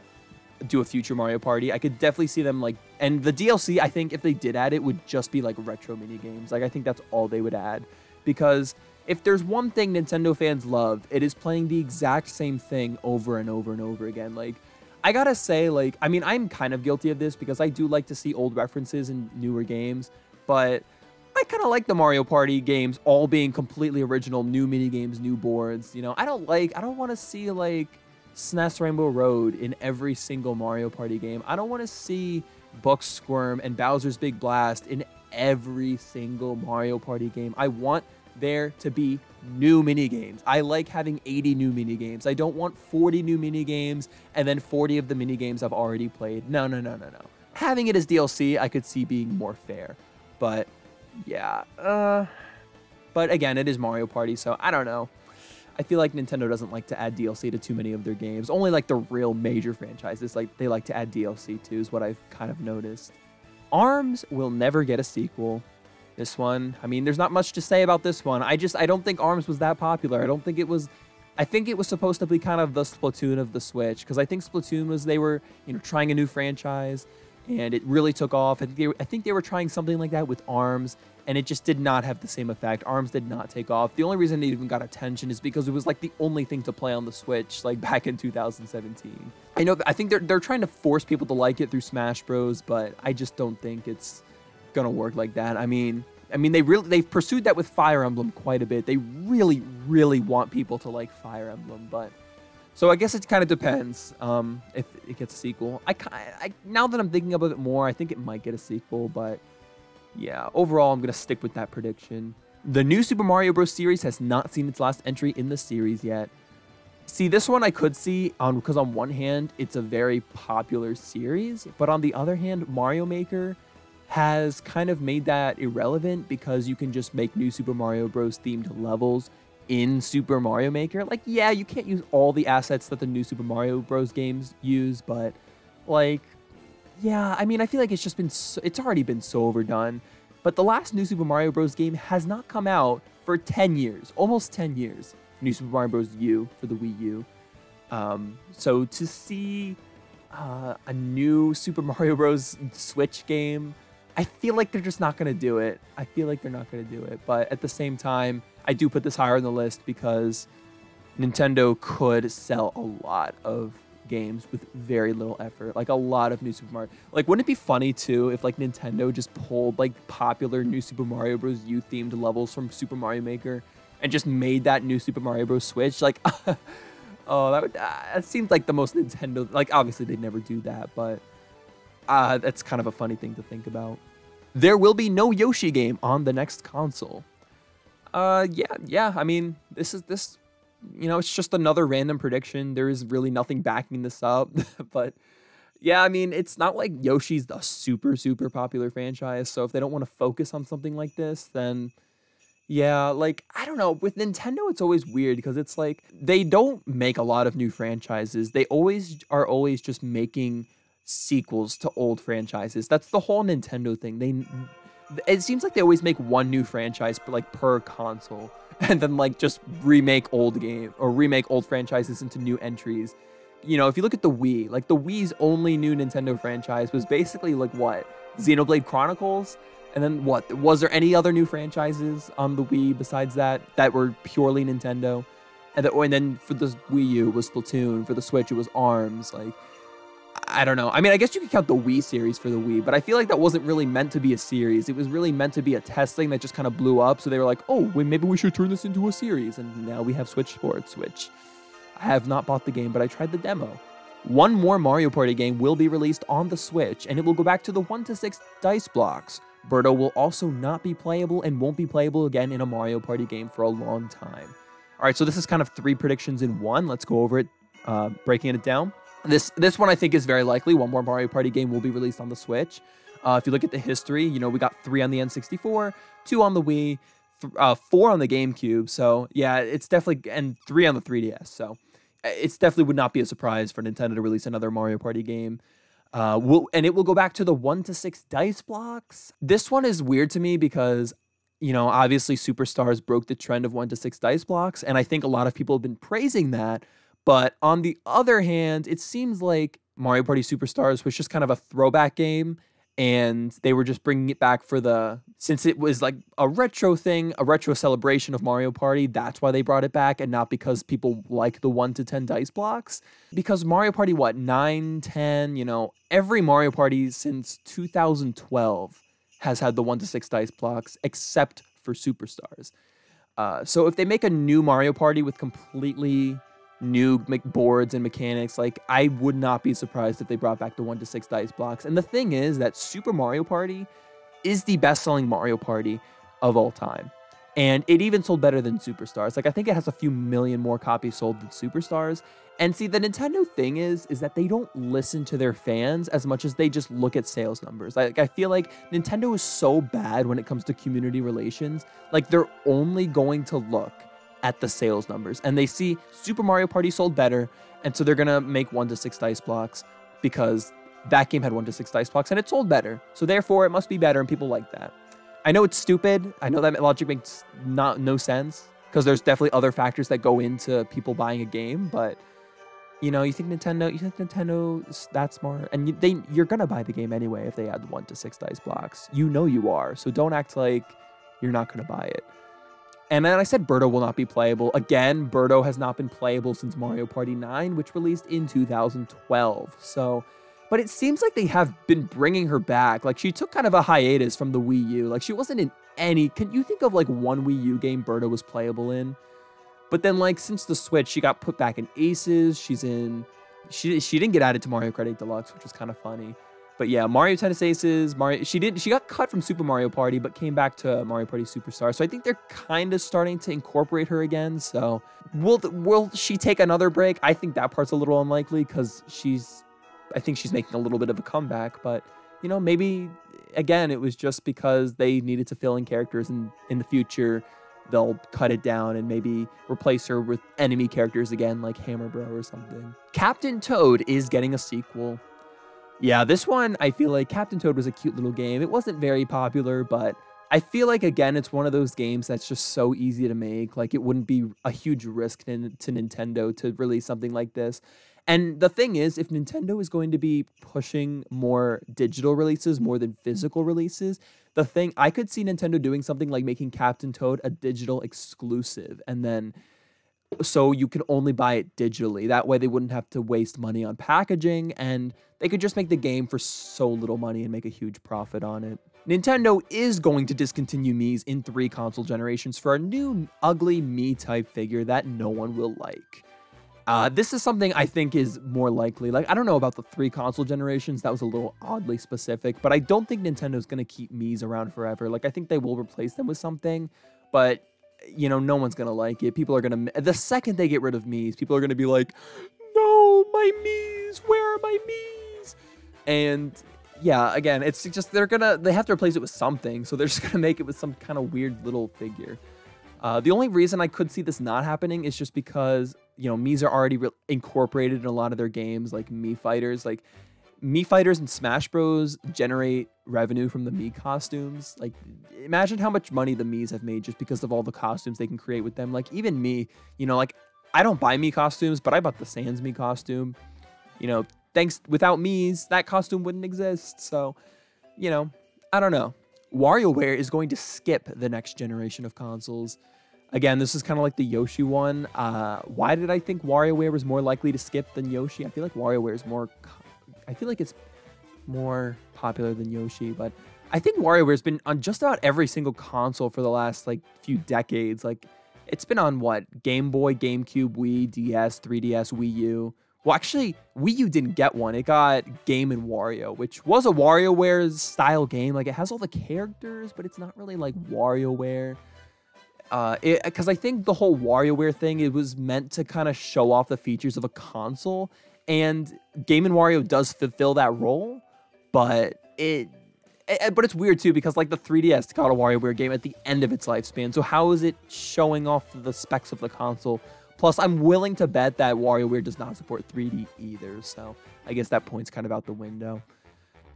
a future Mario Party, I could definitely see them like, and the DLC, I think if they did add it, would just be like retro mini games. Like, I think that's all they would add, because if there's one thing Nintendo fans love, it is playing the exact same thing over and over and over again. Like, I gotta say, like, I mean, I'm kind of guilty of this because I do like to see old references in newer games, but I kind of like the Mario Party games all being completely original, new mini games, new boards. I don't want to see like SNES Rainbow Road in every single Mario Party game. I don't want to see Buck Squirm and Bowser's Big Blast in every single Mario Party game. I want there to be new mini games. I like having 80 new mini games. I don't want 40 new mini games and then 40 of the mini games I've already played. No. Having it as DLC, I could see being more fair. But yeah, but again, it is Mario Party, so I don't know. I feel like Nintendo doesn't like to add DLC to too many of their games. Only like the real major franchises, like they like to add DLC to, is what I've kind of noticed. ARMS will never get a sequel. This one, I mean, there's not much to say about this one. I don't think ARMS was that popular. I think it was supposed to be kind of the Splatoon of the Switch, because I think Splatoon was, they were, trying a new franchise, and it really took off. I think they were trying something like that with ARMS, and it just did not have the same effect. ARMS did not take off. The only reason it even got attention is because it was like the only thing to play on the Switch, like back in 2017. I think they're trying to force people to like it through Smash Bros, but I just don't think it's gonna work like that. I mean, they've pursued that with Fire Emblem quite a bit. They really, really want people to like Fire Emblem, but so I guess it kind of depends if it gets a sequel. I now that I'm thinking about it more, I think it might get a sequel, but yeah, overall I'm gonna stick with that prediction. The new Super Mario Bros. Series has not seen its last entry in the series yet. See, this one I could see because on one hand it's a very popular series, but on the other hand, Mario Maker has kind of made that irrelevant because you can just make new Super Mario Bros. Themed levels in Super Mario Maker. Like, yeah, you can't use all the assets that the new Super Mario Bros. Games use, but like, yeah, I mean, I feel like it's already been so overdone. But the last new Super Mario Bros. Game has not come out for 10 years, almost 10 years. New Super Mario Bros. U for the Wii U. So to see a new Super Mario Bros. Switch game, I feel like they're just not going to do it. But at the same time, I do put this higher on the list because Nintendo could sell a lot of games with very little effort. Like a lot of new Super Mario. Like, wouldn't it be funny too if like Nintendo just pulled like popular new Super Mario Bros. U themed levels from Super Mario Maker and just made that new Super Mario Bros. Switch? Like, oh, that seems like the most Nintendo. Like, obviously they'd never do that, but that's kind of a funny thing to think about. There will be no Yoshi game on the next console. Yeah. I mean, this, it's just another random prediction. There is really nothing backing this up. But yeah, I mean, it's not like Yoshi's the super, super popular franchise. So if they don't want to focus on something like this, then yeah, like, I don't know. With Nintendo, it's always weird because it's like they don't make a lot of new franchises. They are always just making sequels to old franchises. That's the whole Nintendo thing. It seems like they always make one new franchise per console, and then like just remake old franchises into new entries. If you look at the Wii, like the Wii's only new Nintendo franchise was basically like what? Xenoblade Chronicles? And then what? Was there any other new franchises on the Wii besides that were purely Nintendo? And then for the Wii U was Splatoon. For the Switch, it was ARMS. Like, I don't know. I mean, I guess you could count the Wii series for the Wii, but I feel like that wasn't really meant to be a series. It was really meant to be a test thing that just kind of blew up. So they were like, oh, maybe we should turn this into a series. And now we have Switch Sports, which I have not bought the game, but I tried the demo. One more Mario Party game will be released on the Switch, and it will go back to the 1-6 dice blocks. Berta will also not be playable and won't be playable again in a Mario Party game for a long time. All right, so this is kind of 3 predictions in one. Let's go over it, breaking it down. This one I think is very likely. One more Mario Party game will be released on the Switch. If you look at the history, we got 3 on the N64, 2 on the Wii, 4 on the GameCube. So yeah, it's definitely, and 3 on the 3DS. So it's definitely would not be a surprise for Nintendo to release another Mario Party game. And it will go back to the 1-6 dice blocks. This one is weird to me because, obviously Superstars broke the trend of 1-6 dice blocks, and I think a lot of people have been praising that. But on the other hand, it seems like Mario Party Superstars was just kind of a throwback game, and they were just bringing it back since it was like a retro thing, a retro celebration of Mario Party. That's why they brought it back, and not because people like the 1-10 dice blocks. Because Mario Party, 9, 10, every Mario Party since 2012 has had the 1-6 dice blocks, except for Superstars. So if they make a new Mario Party with completely new boards and mechanics, like, I would not be surprised if they brought back the 1-6 dice blocks. And the thing is that Super Mario Party is the best-selling Mario Party of all time. And it even sold better than Superstars. Like, I think it has a few million more copies sold than Superstars. And see, the Nintendo thing is that they don't listen to their fans as much as they just look at sales numbers. Like, I feel like Nintendo is so bad when it comes to community relations. Like, they're only going to look at the sales numbers. And they see Super Mario Party sold better, and so they're going to make 1 to 6 dice blocks because that game had 1 to 6 dice blocks, and it sold better. So therefore, it must be better, and people like that. I know it's stupid. I know that logic makes no sense because there's definitely other factors that go into people buying a game. But you know, you think Nintendo's that smart, and you're gonna buy the game anyway if they add 1 to 6 dice blocks. You know you are, so don't act like you're not gonna buy it. And then I said Berta will not be playable. Again, Berta has not been playable since Mario Party 9, which released in 2012. So. But it seems like they have been bringing her back. Like, she took kind of a hiatus from the Wii U. Like, she wasn't in any... Can you think of, like, one Wii U game Berta was playable in? But then, like, since the Switch, she got put back in Aces. She's in... She didn't get added to Mario Kart 8 Deluxe, which was kind of funny. But yeah, Mario Tennis Aces, She got cut from Super Mario Party, but came back to Mario Party Superstar. So I think they're kind of starting to incorporate her again. So will she take another break? I think that part's a little unlikely because I think she's making a little bit of a comeback, but, you know, maybe, again, it was just because they needed to fill in characters, and in the future, they'll cut it down and maybe replace her with enemy characters again, like Hammer Bro or something. Captain Toad is getting a sequel. Yeah, this one, I feel like Captain Toad was a cute little game. It wasn't very popular, but I feel like, again, it's one of those games that's just so easy to make. Like, it wouldn't be a huge risk to Nintendo to release something like this. And the thing is, if Nintendo is going to be pushing more digital releases more than physical releases, I could see Nintendo doing something like making Captain Toad a digital exclusive, and then so you can only buy it digitally. That way they wouldn't have to waste money on packaging, and they could just make the game for so little money and make a huge profit on it. Nintendo is going to discontinue Miis in 3 console generations for a new ugly Mii-type figure that no one will like. This is something I think is more likely. Like, I don't know about the 3 console generations. That was a little oddly specific, but I don't think Nintendo's going to keep Miis around forever. Like, I think they will replace them with something, but, you know, no one's going to like it. People are going to... The second they get rid of Miis, people are going to be like, no, my Miis, where are my Miis? And... yeah, again, it's just they have to replace it with something, so they're just going to make it with some kind of weird little figure. The only reason I could see this not happening is just because, you know, Miis are already incorporated in a lot of their games, like Mii Fighters. Like, Mii Fighters and Smash Bros. Generate revenue from the Mii costumes. Like, imagine how much money the Miis have made just because of all the costumes they can create with them. Like, even me, you know, like, I don't buy Mii costumes, but I bought the Sans Mii costume. You know, without Miis, that costume wouldn't exist. So, you know, I don't know. WarioWare is going to skip the next generation of consoles. Again, this is kind of like the Yoshi one. Why did I think WarioWare was more likely to skip than Yoshi? I feel like WarioWare is more... I feel like it's more popular than Yoshi, but I think WarioWare's been on just about every single console for the last, like, few decades. Like, it's been on, what? Game Boy, GameCube, Wii, DS, 3DS, Wii U. Well, actually, Wii U didn't get one. It got Game & Wario, which was a WarioWare style game. Like, it has all the characters, but it's not really like WarioWare. Because I think the whole WarioWare thing, it was meant to kind of show off the features of a console, and Game & Wario does fulfill that role, but it's weird too, because like the 3DS got a WarioWare game at the end of its lifespan. So how is it showing off the specs of the console? Plus, I'm willing to bet that WarioWare does not support 3D either, so I guess that point's kind of out the window.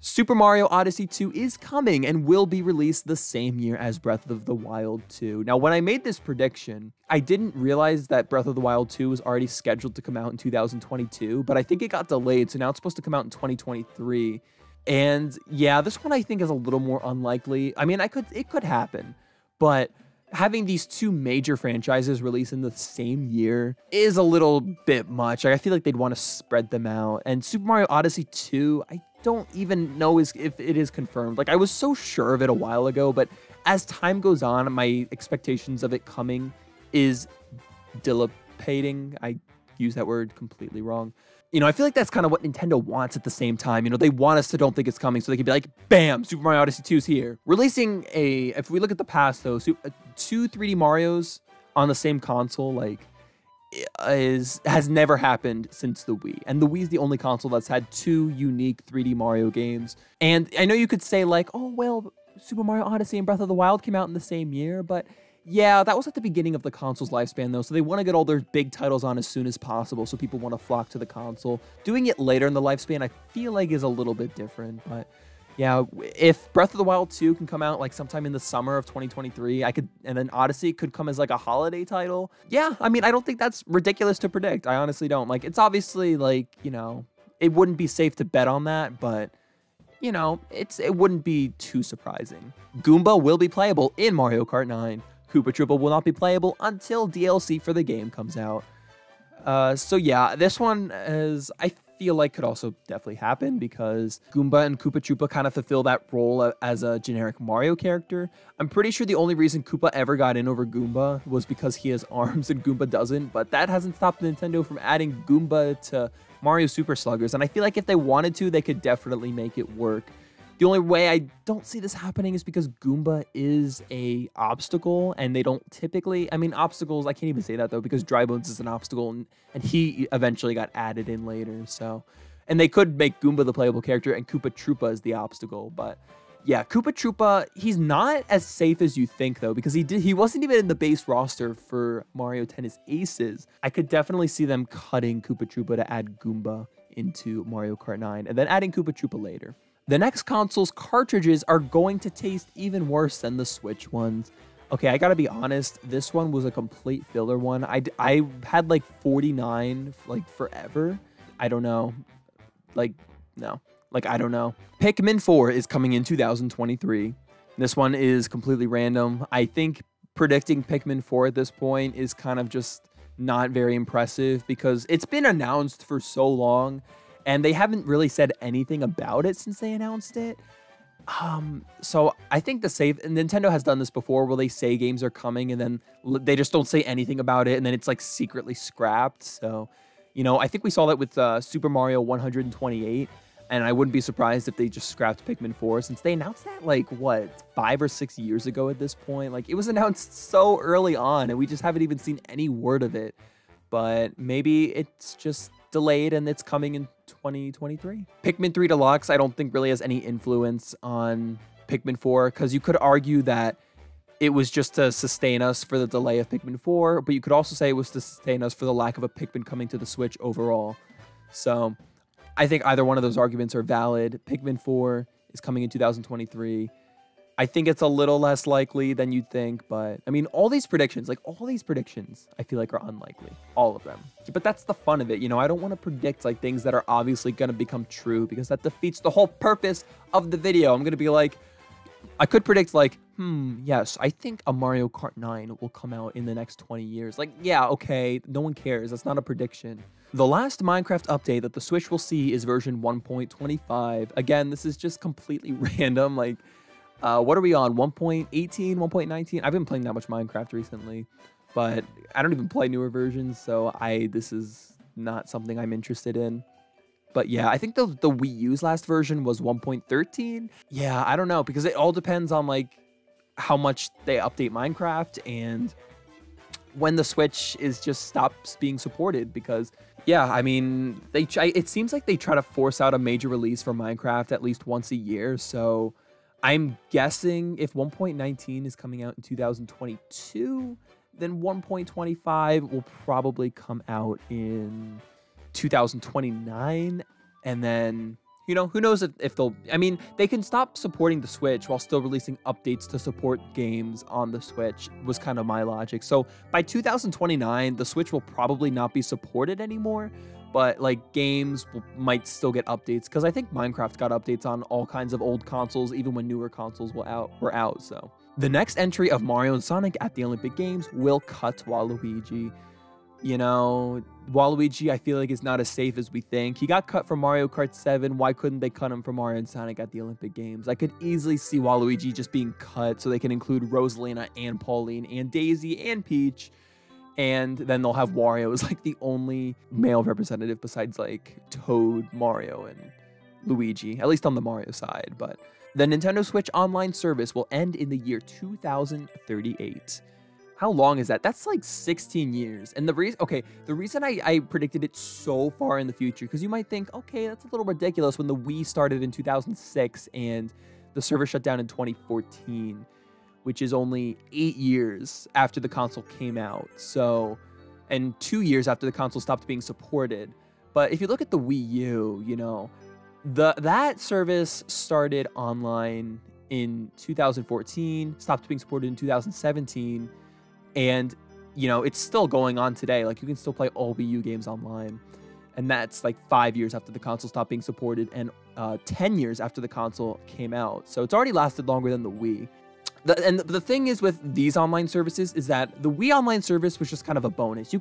Super Mario Odyssey 2 is coming and will be released the same year as Breath of the Wild 2. Now, when I made this prediction, I didn't realize that Breath of the Wild 2 was already scheduled to come out in 2022, but I think it got delayed, so now it's supposed to come out in 2023. And yeah, this one I think is a little more unlikely. I mean, it could happen, but having these 2 major franchises release in the same year is a little bit much. Like, I feel like they'd want to spread them out. And Super Mario Odyssey 2, I don't even know if it is confirmed. Like, I was so sure of it a while ago, but as time goes on, my expectations of it coming is dissipating. I use that word completely wrong. I feel like that's kind of what Nintendo wants at the same time. They want us to don't think it's coming so they can be like, bam, Super Mario Odyssey 2 is here. Releasing if we look at the past though, two 3D Marios on the same console, like, has never happened since the Wii. And the Wii is the only console that's had two unique 3D Mario games. And I know you could say like, oh, well, Super Mario Odyssey and Breath of the Wild came out in the same year, but yeah, that was at the beginning of the console's lifespan, though, so they want to get all their big titles on as soon as possible, so people want to flock to the console. Doing it later in the lifespan, I feel like, is a little bit different, but yeah, if Breath of the Wild 2 can come out, like, sometime in the summer of 2023, and then Odyssey could come as, like, a holiday title, yeah, I mean, I don't think that's ridiculous to predict. I honestly don't. Like, it's obviously, like, it wouldn't be safe to bet on that, but it wouldn't be too surprising. Goomba will be playable in Mario Kart 9. Koopa Troopa will not be playable until DLC for the game comes out. So yeah, this one I feel like could also definitely happen because Goomba and Koopa Troopa kind of fulfill that role as a generic Mario character. I'm pretty sure the only reason Koopa ever got in over Goomba was because he has arms and Goomba doesn't, but that hasn't stopped Nintendo from adding Goomba to Mario Super Sluggers, and I feel like if they wanted to, they could definitely make it work. The only way I don't see this happening is because Goomba is a obstacle, and they don't typically, I mean, obstacles, I can't even say that though, because Dry Bones is an obstacle, and he eventually got added in later, so. And they could make Goomba the playable character, and Koopa Troopa is the obstacle, but yeah, Koopa Troopa, he's not as safe as you think though, because he wasn't even in the base roster for Mario Tennis Aces. I could definitely see them cutting Koopa Troopa to add Goomba into Mario Kart 9, and then adding Koopa Troopa later. The next console's cartridges are going to taste even worse than the Switch ones. Okay, I gotta be honest, this one was a complete filler one. I had like 49, like, forever. I don't know. Like, no. Like, I don't know. Pikmin 4 is coming in 2023. This one is completely random. I think predicting Pikmin 4 at this point is kind of just not very impressive because it's been announced for so long, and they haven't really said anything about it since they announced it. So I think Nintendo has done this before where they say games are coming and then they just don't say anything about it and then it's like secretly scrapped. So, I think we saw that with Super Mario 128, and I wouldn't be surprised if they just scrapped Pikmin 4 since they announced that like, what, 5 or 6 years ago at this point? Like, it was announced so early on and we just haven't even seen any word of it. But maybe it's just delayed and it's coming in 2023. Pikmin 3 Deluxe, I don't think really has any influence on Pikmin 4 because you could argue that it was just to sustain us for the delay of Pikmin 4, but you could also say it was to sustain us for the lack of a Pikmin coming to the Switch overall. So I think either one of those arguments are valid. Pikmin 4 is coming in 2023. I think it's a little less likely than you'd think, but I mean, all these predictions, I feel like are unlikely. All of them. But that's the fun of it, I don't want to predict like things that are obviously going to become true because that defeats the whole purpose of the video. I'm going to be like, I could predict like, yes, I think a Mario Kart 9 will come out in the next 20 years. Like, yeah, okay, no one cares. That's not a prediction. The last Minecraft update that the Switch will see is version 1.25. Again, this is just completely random. Like, what are we on? 1.18, 1.19? I've been playing that much Minecraft recently, but I don't even play newer versions, so this is not something I'm interested in. But yeah, I think the Wii U's last version was 1.13. Yeah, I don't know, because it all depends on like how much they update Minecraft and when the Switch stops being supported, because yeah, I mean, it seems like they try to force out a major release for Minecraft at least once a year, so I'm guessing if 1.19 is coming out in 2022, then 1.25 will probably come out in 2029. And then, who knows if they'll, I mean, they can stop supporting the Switch while still releasing updates to support games on the Switch was kind of my logic. So by 2029, the Switch will probably not be supported anymore. But like games might still get updates because I think Minecraft got updates on all kinds of old consoles, even when newer consoles were out. So the next entry of Mario and Sonic at the Olympic Games will cut Waluigi. Waluigi I feel like is not as safe as we think. He got cut from Mario Kart 7. Why couldn't they cut him from Mario and Sonic at the Olympic Games? I could easily see Waluigi just being cut so they can include Rosalina and Pauline and Daisy and Peach. And then they'll have Wario as like the only male representative besides like Toad, Mario, and Luigi, at least on the Mario side. But the Nintendo Switch Online service will end in the year 2038. How long is that? That's like 16 years. And the reason I predicted it so far in the future, because you might think, okay, that's a little ridiculous when the Wii started in 2006 and the server shut down in 2014, which is only 8 years after the console came out. So, and 2 years after the console stopped being supported. But if you look at the Wii U, you know, that service started online in 2014, stopped being supported in 2017, and, you know, it's still going on today. Like, you can still play all Wii U games online. And that's like 5 years after the console stopped being supported and 10 years after the console came out. So it's already lasted longer than the Wii. The thing is with these online services is that the Wii Online service was just kind of a bonus. You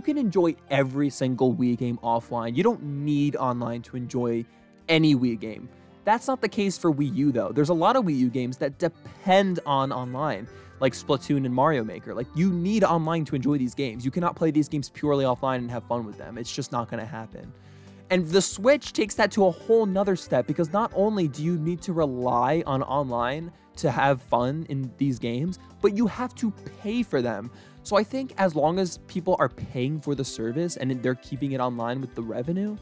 can enjoy every single Wii game offline. You don't need online to enjoy any Wii game. That's not the case for Wii U though. There's a lot of Wii U games that depend on online, like Splatoon and Mario Maker. Like, you need online to enjoy these games. You cannot play these games purely offline and have fun with them. It's just not going to happen. And the Switch takes that to a whole nother step, because not only do you need to rely on online to have fun in these games, but you have to pay for them. So I think as long as people are paying for the service and they're keeping it online with the revenue,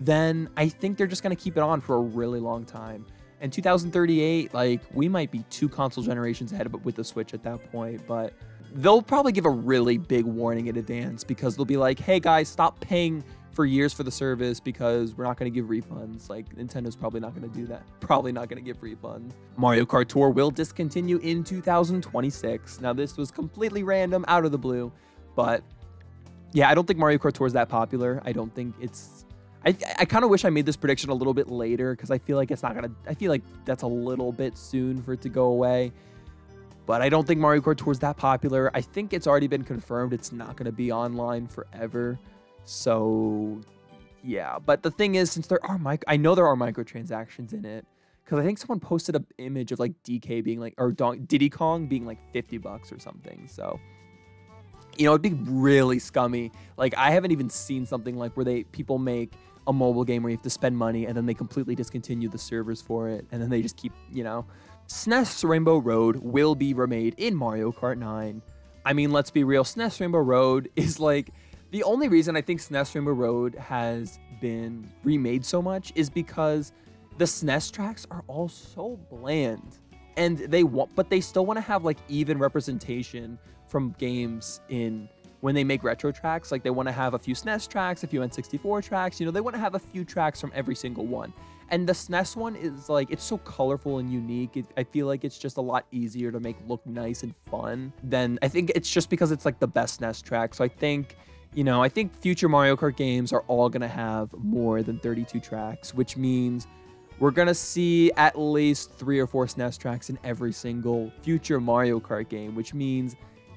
then I think they're just going to keep it on for a really long time. And 2038, like, we might be 2 console generations ahead of it with the Switch at that point, but they'll probably give a really big warning in advance, because they'll be like, hey guys, stop paying for years for the service because we're not going to give refunds. Like, Nintendo's probably not going to do that. Probably not going to give refunds. Mario Kart Tour will discontinue in 2026. Now, this was completely random, out of the blue, but yeah, I don't think Mario Kart Tour is that popular. I don't think it's... I kind of wish I made this prediction a little bit later, because I feel like it's not going to... I feel like that's a little bit soon for it to go away. But I don't think Mario Kart Tour is that popular. I think it's already been confirmed it's not going to be online forever. So, yeah. But the thing is, since there are I know there are microtransactions in it, because I think someone posted an image of like DK being like, or Diddy Kong being like $50 or something. So, you know, it'd be really scummy. Like, I haven't even seen something like where people make a mobile game where you have to spend money and then they completely discontinue the servers for it, and then they just keep, you know. SNES Rainbow Road will be remade in Mario Kart 9. I mean, let's be real, SNES Rainbow Road is like... The only reason I think SNES Rainbow Road has been remade so much is because the SNES tracks are all so bland, and but they still want to have like even representation from games in when they make retro tracks. Like, they want to have a few SNES tracks, a few N64 tracks. You know, they want to have a few tracks from every single one. And the SNES one is like, it's so colorful and unique. I feel like it's just a lot easier to make look nice and fun than... I think it's just because it's like the best SNES track. So I think... You know, I think future Mario Kart games are all going to have more than 32 tracks, which means we're going to see at least 3 or 4 SNES tracks in every single future Mario Kart game, which means,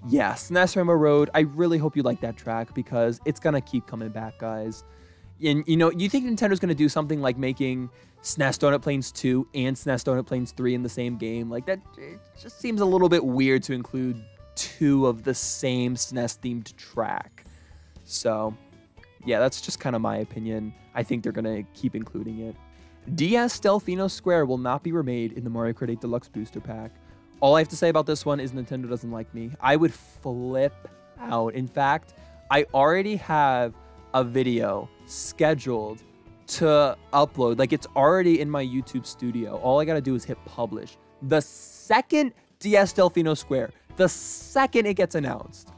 yeah, SNES Rainbow Road, I really hope you like that track, because it's going to keep coming back, guys. And, you know, you think Nintendo's going to do something like making SNES Donut Plains 2 and SNES Donut Plains 3 in the same game? Like, that it just seems a little bit weird to include 2 of the same SNES-themed track. So, yeah, that's just kind of my opinion. I think they're going to keep including it. DS Delfino Square will not be remade in the Mario Kart 8 Deluxe Booster Pack. All I have to say about this one is Nintendo doesn't like me. I would flip out. In fact, I already have a video scheduled to upload. Like, it's already in my YouTube studio. All I got to do is hit publish. The second DS Delfino Square, the second it gets announced,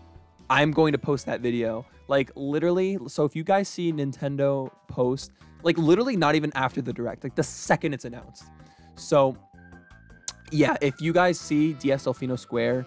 I'm going to post that video. Like, literally, so if you guys see Nintendo post, like, literally not even after the Direct, like, the second it's announced. So, yeah, if you guys see DS Delfino Square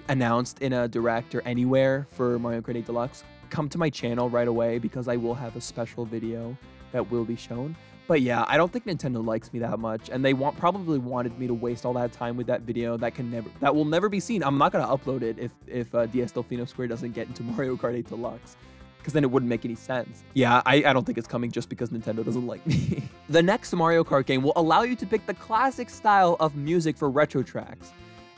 announced in a Direct or anywhere for Mario Kart 8 Deluxe, come to my channel right away, because I will have a special video that will be shown. But yeah, I don't think Nintendo likes me that much, and they probably wanted me to waste all that time with that video that will never be seen. I'm not gonna upload it if DS Delfino Square doesn't get into Mario Kart 8 Deluxe, because then it wouldn't make any sense. Yeah, I don't think it's coming just because Nintendo doesn't like me. The next Mario Kart game will allow you to pick the classic style of music for retro tracks.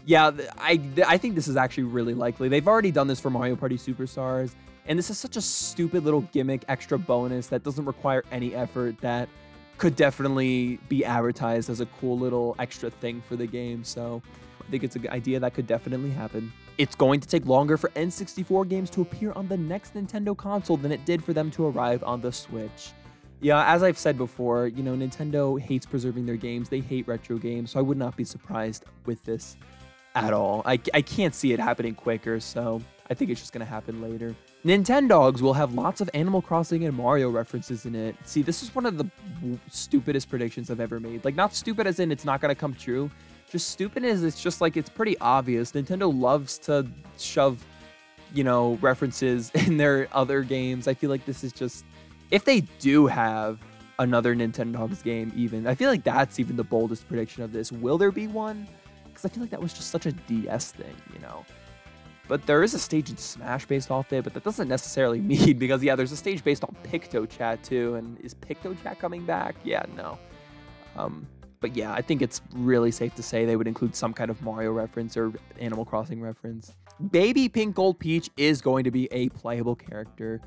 Yeah, I think this is actually really likely. They've already done this for Mario Party Superstars, and this is such a stupid little gimmick extra bonus that doesn't require any effort that could definitely be advertised as a cool little extra thing for the game. So I think it's an idea that could definitely happen. It's going to take longer for N64 games to appear on the next Nintendo console than it did for them to arrive on the Switch. Yeah, as I've said before, you know, Nintendo hates preserving their games. They hate retro games, so I would not be surprised with this at all. I can't see it happening quicker, so I think it's just going to happen later. Nintendogs will have lots of Animal Crossing and Mario references in it. See, this is one of the stupidest predictions I've ever made. Like, not stupid as in it's not going to come true. Just stupid as it's just like, it's pretty obvious. Nintendo loves to shove, you know, references in their other games. I feel like this is just, if they do have another Nintendogs game even, I feel like that's even the boldest prediction of this. Will there be one? Because I feel like that was just such a DS thing, you know? But there is a stage in Smash based off it, but that doesn't necessarily mean, because yeah, there's a stage based on PictoChat too, and is PictoChat coming back? Yeah, no. But yeah, I think it's really safe to say they would include some kind of Mario reference or Animal Crossing reference. Baby Pink Gold Peach is going to be a playable character.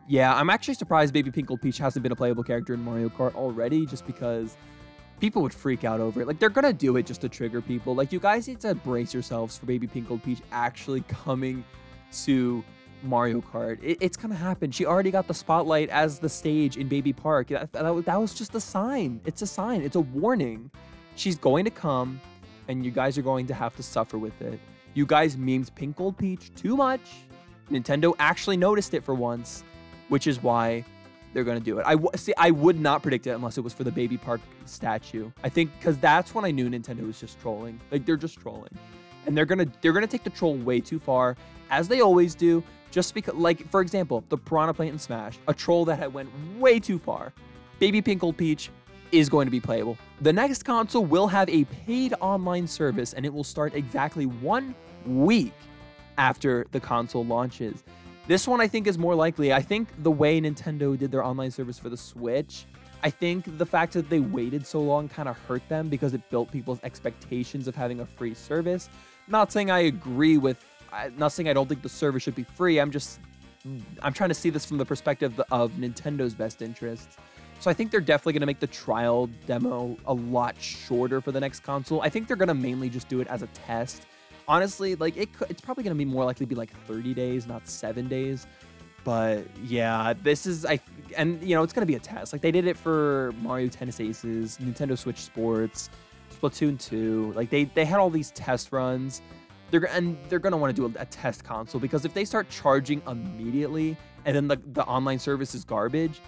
Yeah, I'm actually surprised Baby Pink Gold Peach hasn't been a playable character in Mario Kart already, just because people would freak out over it. Like, they're gonna do it just to trigger people. Like, you guys need to brace yourselves for Baby Pink Gold Peach actually coming to Mario Kart. It's gonna happen. She already got the spotlight as the stage in Baby Park. That was just a sign. It's a sign. It's a warning. She's going to come, and you guys are going to have to suffer with it. You guys memed Pink Gold Peach too much. Nintendo actually noticed it for once, which is why they're going to do it. I would not predict it unless it was for the Baby Park statue. I think because that's when I knew Nintendo was just trolling. Like, they're just trolling. And they're gonna take the troll way too far, as they always do, just because, like, for example, the Piranha Plant in Smash, a troll that had went way too far. Baby Pink Gold Peach is going to be playable. The next console will have a paid online service, and it will start exactly 1 week after the console launches. This one I think is more likely. I think the way Nintendo did their online service for the Switch, I think the fact that they waited so long kind of hurt them because it built people's expectations of having a free service. Not saying I agree with, not saying I don't think the service should be free. I'm trying to see this from the perspective of Nintendo's best interests. So I think they're definitely going to make the trial demo a lot shorter for the next console. I think they're going to mainly just do it as a test. Honestly, like, it's probably going to be more likely to be like 30 days, not 7 days. But yeah, this is, and you know, it's going to be a test. Like, they did it for Mario Tennis Aces, Nintendo Switch Sports, Splatoon 2. Like, they had all these test runs. They're going to want to do a test console, because if they start charging immediately and then the online service is garbage,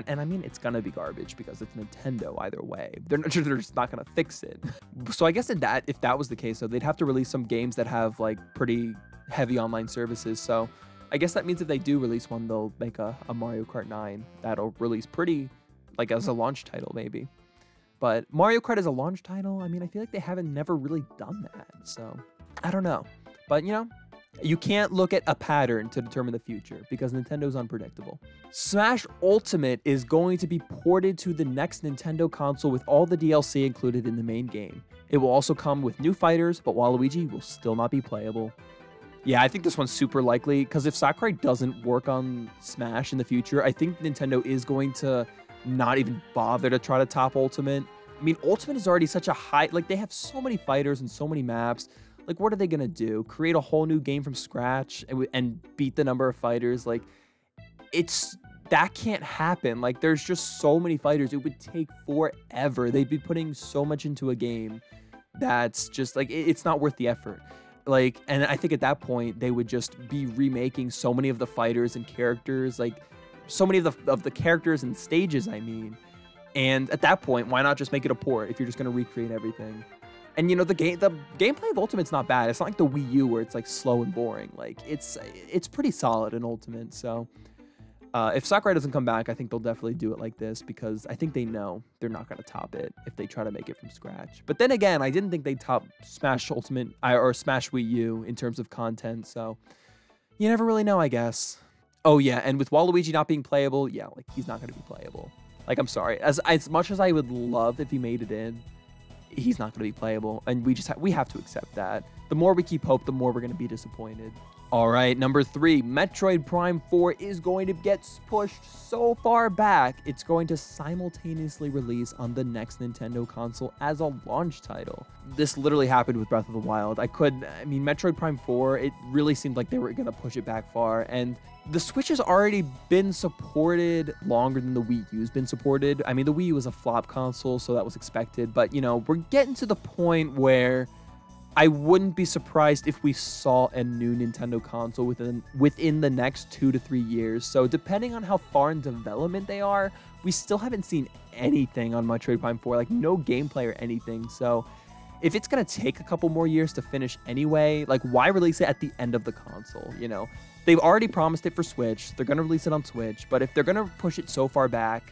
and I mean, it's going to be garbage because it's Nintendo either way. They're just not going to fix it. So I guess if that was the case, though, they'd have to release some games that have like pretty heavy online services. So I guess that means if they do release one, they'll make a Mario Kart 9 that'll release pretty, like, as a launch title maybe. But Mario Kart as a launch title, I mean, I feel like they haven't never really done that. So I don't know. But, you know, you can't look at a pattern to determine the future because Nintendo's unpredictable. Smash Ultimate is going to be ported to the next Nintendo console with all the DLC included in the main game. It will also come with new fighters, but Waluigi will still not be playable. Yeah, I think this one's super likely, because if Sakurai doesn't work on Smash in the future, I think Nintendo is going to not even bother to try to top Ultimate. I mean, Ultimate is already such a high, like, they have so many fighters and so many maps. Like, what are they going to do? Create a whole new game from scratch and beat the number of fighters? Like, that can't happen. Like, there's just so many fighters. It would take forever. They'd be putting so much into a game that's just, like, it's not worth the effort. Like, and I think at that point, they would just be remaking so many of the fighters and characters, like, so many of the characters and stages, I mean. And at that point, why not just make it a port if you're just going to recreate everything? And, you know, the gameplay of Ultimate's not bad. It's not like the Wii U where it's, like, slow and boring. Like, it's pretty solid in Ultimate. So if Sakurai doesn't come back, I think they'll definitely do it like this, because I think they know they're not going to top it if they try to make it from scratch. But then again, I didn't think they'd top Smash Ultimate or Smash Wii U in terms of content. So you never really know, I guess. Oh, yeah, and with Waluigi not being playable, yeah, like, he's not going to be playable. Like, I'm sorry. As much as I would love if he made it in, he's not going to be playable. And we have to accept that. The more we keep hope, the more we're going to be disappointed. All right, number 3, Metroid Prime 4 is going to get pushed so far back, it's going to simultaneously release on the next Nintendo console as a launch title. This literally happened with Breath of the Wild. I mean, Metroid Prime 4, it really seemed like they were going to push it back far, and the Switch has already been supported longer than the Wii U's been supported. I mean, the Wii U was a flop console, so that was expected, but, you know, we're getting to the point where I wouldn't be surprised if we saw a new Nintendo console within the next 2 to 3 years. So depending on how far in development they are, we still haven't seen anything on Metroid Prime 4, like no gameplay or anything. So if it's going to take a couple more years to finish anyway, like why release it at the end of the console, you know? They've already promised it for Switch. They're going to release it on Switch, but if they're going to push it so far back,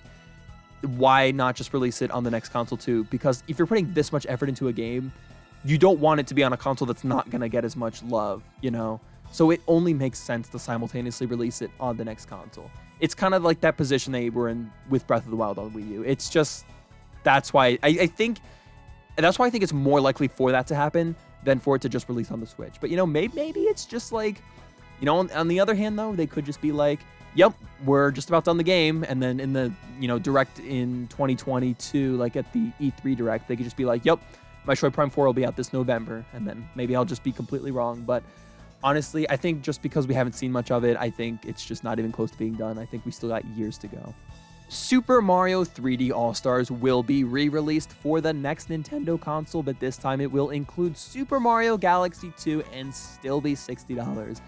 why not just release it on the next console too? Because if you're putting this much effort into a game, you don't want it to be on a console that's not going to get as much love, you know? So it only makes sense to simultaneously release it on the next console. It's kind of like that position they were in with Breath of the Wild on Wii U. It's just, that's why I think it's more likely for that to happen than for it to just release on the Switch. But, you know, maybe it's just like, you know, on the other hand, though, they could just be like, yep, we're just about done the game. And then in the, you know, Direct in 2022, like at the E3 Direct, they could just be like, yep, Metroid Prime 4 will be out this November, and then maybe I'll just be completely wrong. But honestly, I think just because we haven't seen much of it, I think it's just not even close to being done. I think we still got years to go. Super Mario 3D All-Stars will be re-released for the next Nintendo console, but this time it will include Super Mario Galaxy 2 and still be $60.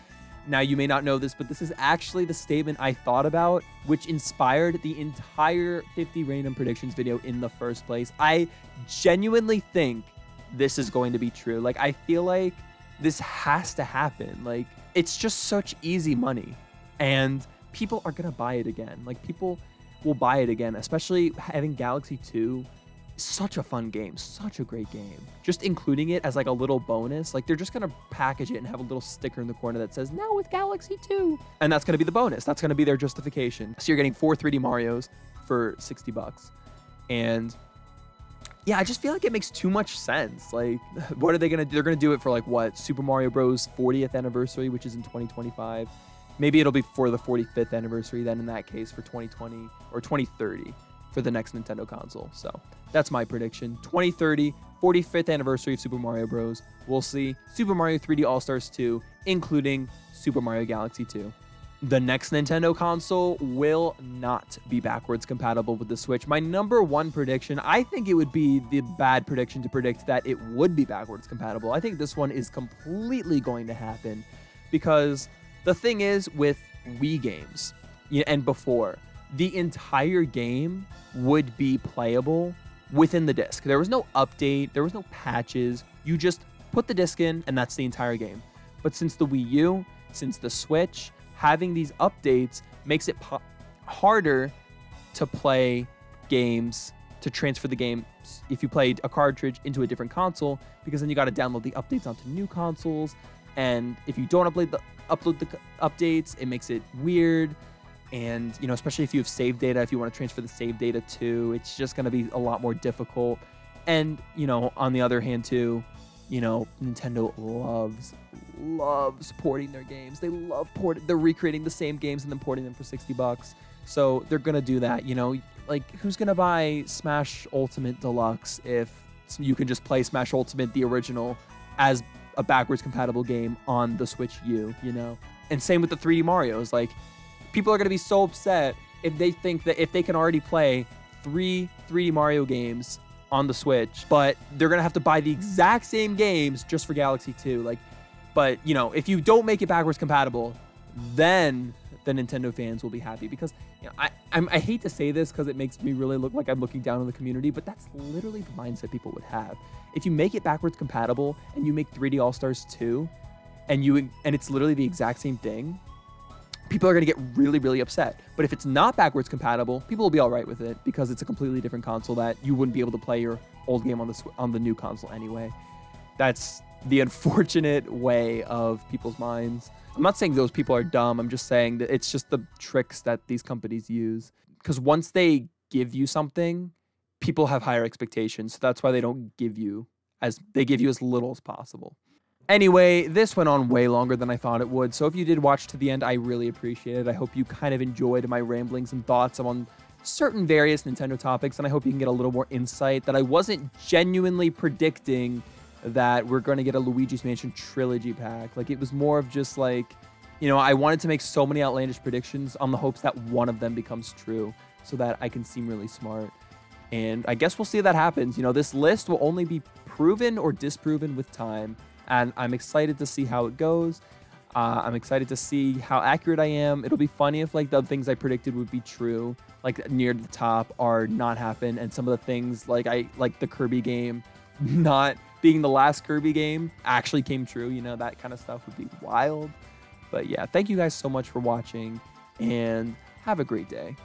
Now, you may not know this, but this is actually the statement I thought about, which inspired the entire 50 Random Predictions video in the first place. I genuinely think this is going to be true. Like, I feel like this has to happen. Like, it's just such easy money, and people are going to buy it again. Like, people will buy it again, especially having Galaxy 2. Such a fun game, such a great game. Just including it as like a little bonus, like they're just gonna package it and have a little sticker in the corner that says now with Galaxy 2, and that's gonna be the bonus. That's gonna be their justification. So you're getting 4 3D Marios for $60, and yeah, I just feel like it makes too much sense. Like, what are they gonna do? They're gonna do it for like what? Super Mario Bros. 40th anniversary, which is in 2025. Maybe it'll be for the 45th anniversary then in that case for 2020 or 2030 for the next Nintendo console. So that's my prediction. 2030, 45th anniversary of Super Mario Bros. We'll see Super Mario 3D All-Stars 2, including Super Mario Galaxy 2. The next Nintendo console will not be backwards compatible with the Switch. My number 1 prediction, I think it would be the bad prediction to predict that it would be backwards compatible. I think this one is completely going to happen because the thing is with Wii games and before, the entire game would be playable within the disc. There was no update, there was no patches. You just put the disc in and that's the entire game. But since the Wii U, since the Switch, having these updates makes it harder to play games, to transfer the games if you played a cartridge into a different console, because then you got to download the updates onto new consoles. And if you don't upload the updates, it makes it weird. And, you know, especially if you have save data, if you want to transfer the save data too, it's just going to be a lot more difficult. And, you know, on the other hand too, you know, Nintendo loves porting their games. They love they're recreating the same games and then porting them for $60. So they're going to do that, you know, like who's going to buy Smash Ultimate Deluxe if you can just play Smash Ultimate, the original, as a backwards compatible game on the Switch U, you know? And same with the 3D Marios. Like, people are going to be so upset if they think that if they can already play 3 3D Mario games on the Switch, but they're going to have to buy the exact same games just for Galaxy 2. Like, but, you know, if you don't make it backwards compatible, then the Nintendo fans will be happy. Because, you know, I hate to say this because it makes me really look like I'm looking down on the community, but that's literally the mindset people would have. If you make it backwards compatible and you make 3D All-Stars 2 and it's literally the exact same thing, people are going to get really, really upset. But if it's not backwards compatible, people will be all right with it because it's a completely different console that you wouldn't be able to play your old game on the new console anyway. That's the unfortunate way of people's minds. I'm not saying those people are dumb. I'm just saying that it's just the tricks that these companies use. Because once they give you something, people have higher expectations. So that's why they give you as little as possible. Anyway, this went on way longer than I thought it would. So if you did watch to the end, I really appreciate it. I hope you kind of enjoyed my ramblings and thoughts on certain various Nintendo topics, and I hope you can get a little more insight that I wasn't genuinely predicting that we're going to get a Luigi's Mansion Trilogy pack. Like, it was more of just like, you know, I wanted to make so many outlandish predictions on the hopes that one of them becomes true so that I can seem really smart. And I guess we'll see if that happens. You know, this list will only be proven or disproven with time, and I'm excited to see how it goes. I'm excited to see how accurate I am. It'll be funny if, like, the things I predicted would be true, like near the top, are not happen, and some of the things like the Kirby game not being the last Kirby game actually came true. You know, that kind of stuff would be wild. But yeah, thank you guys so much for watching, and have a great day.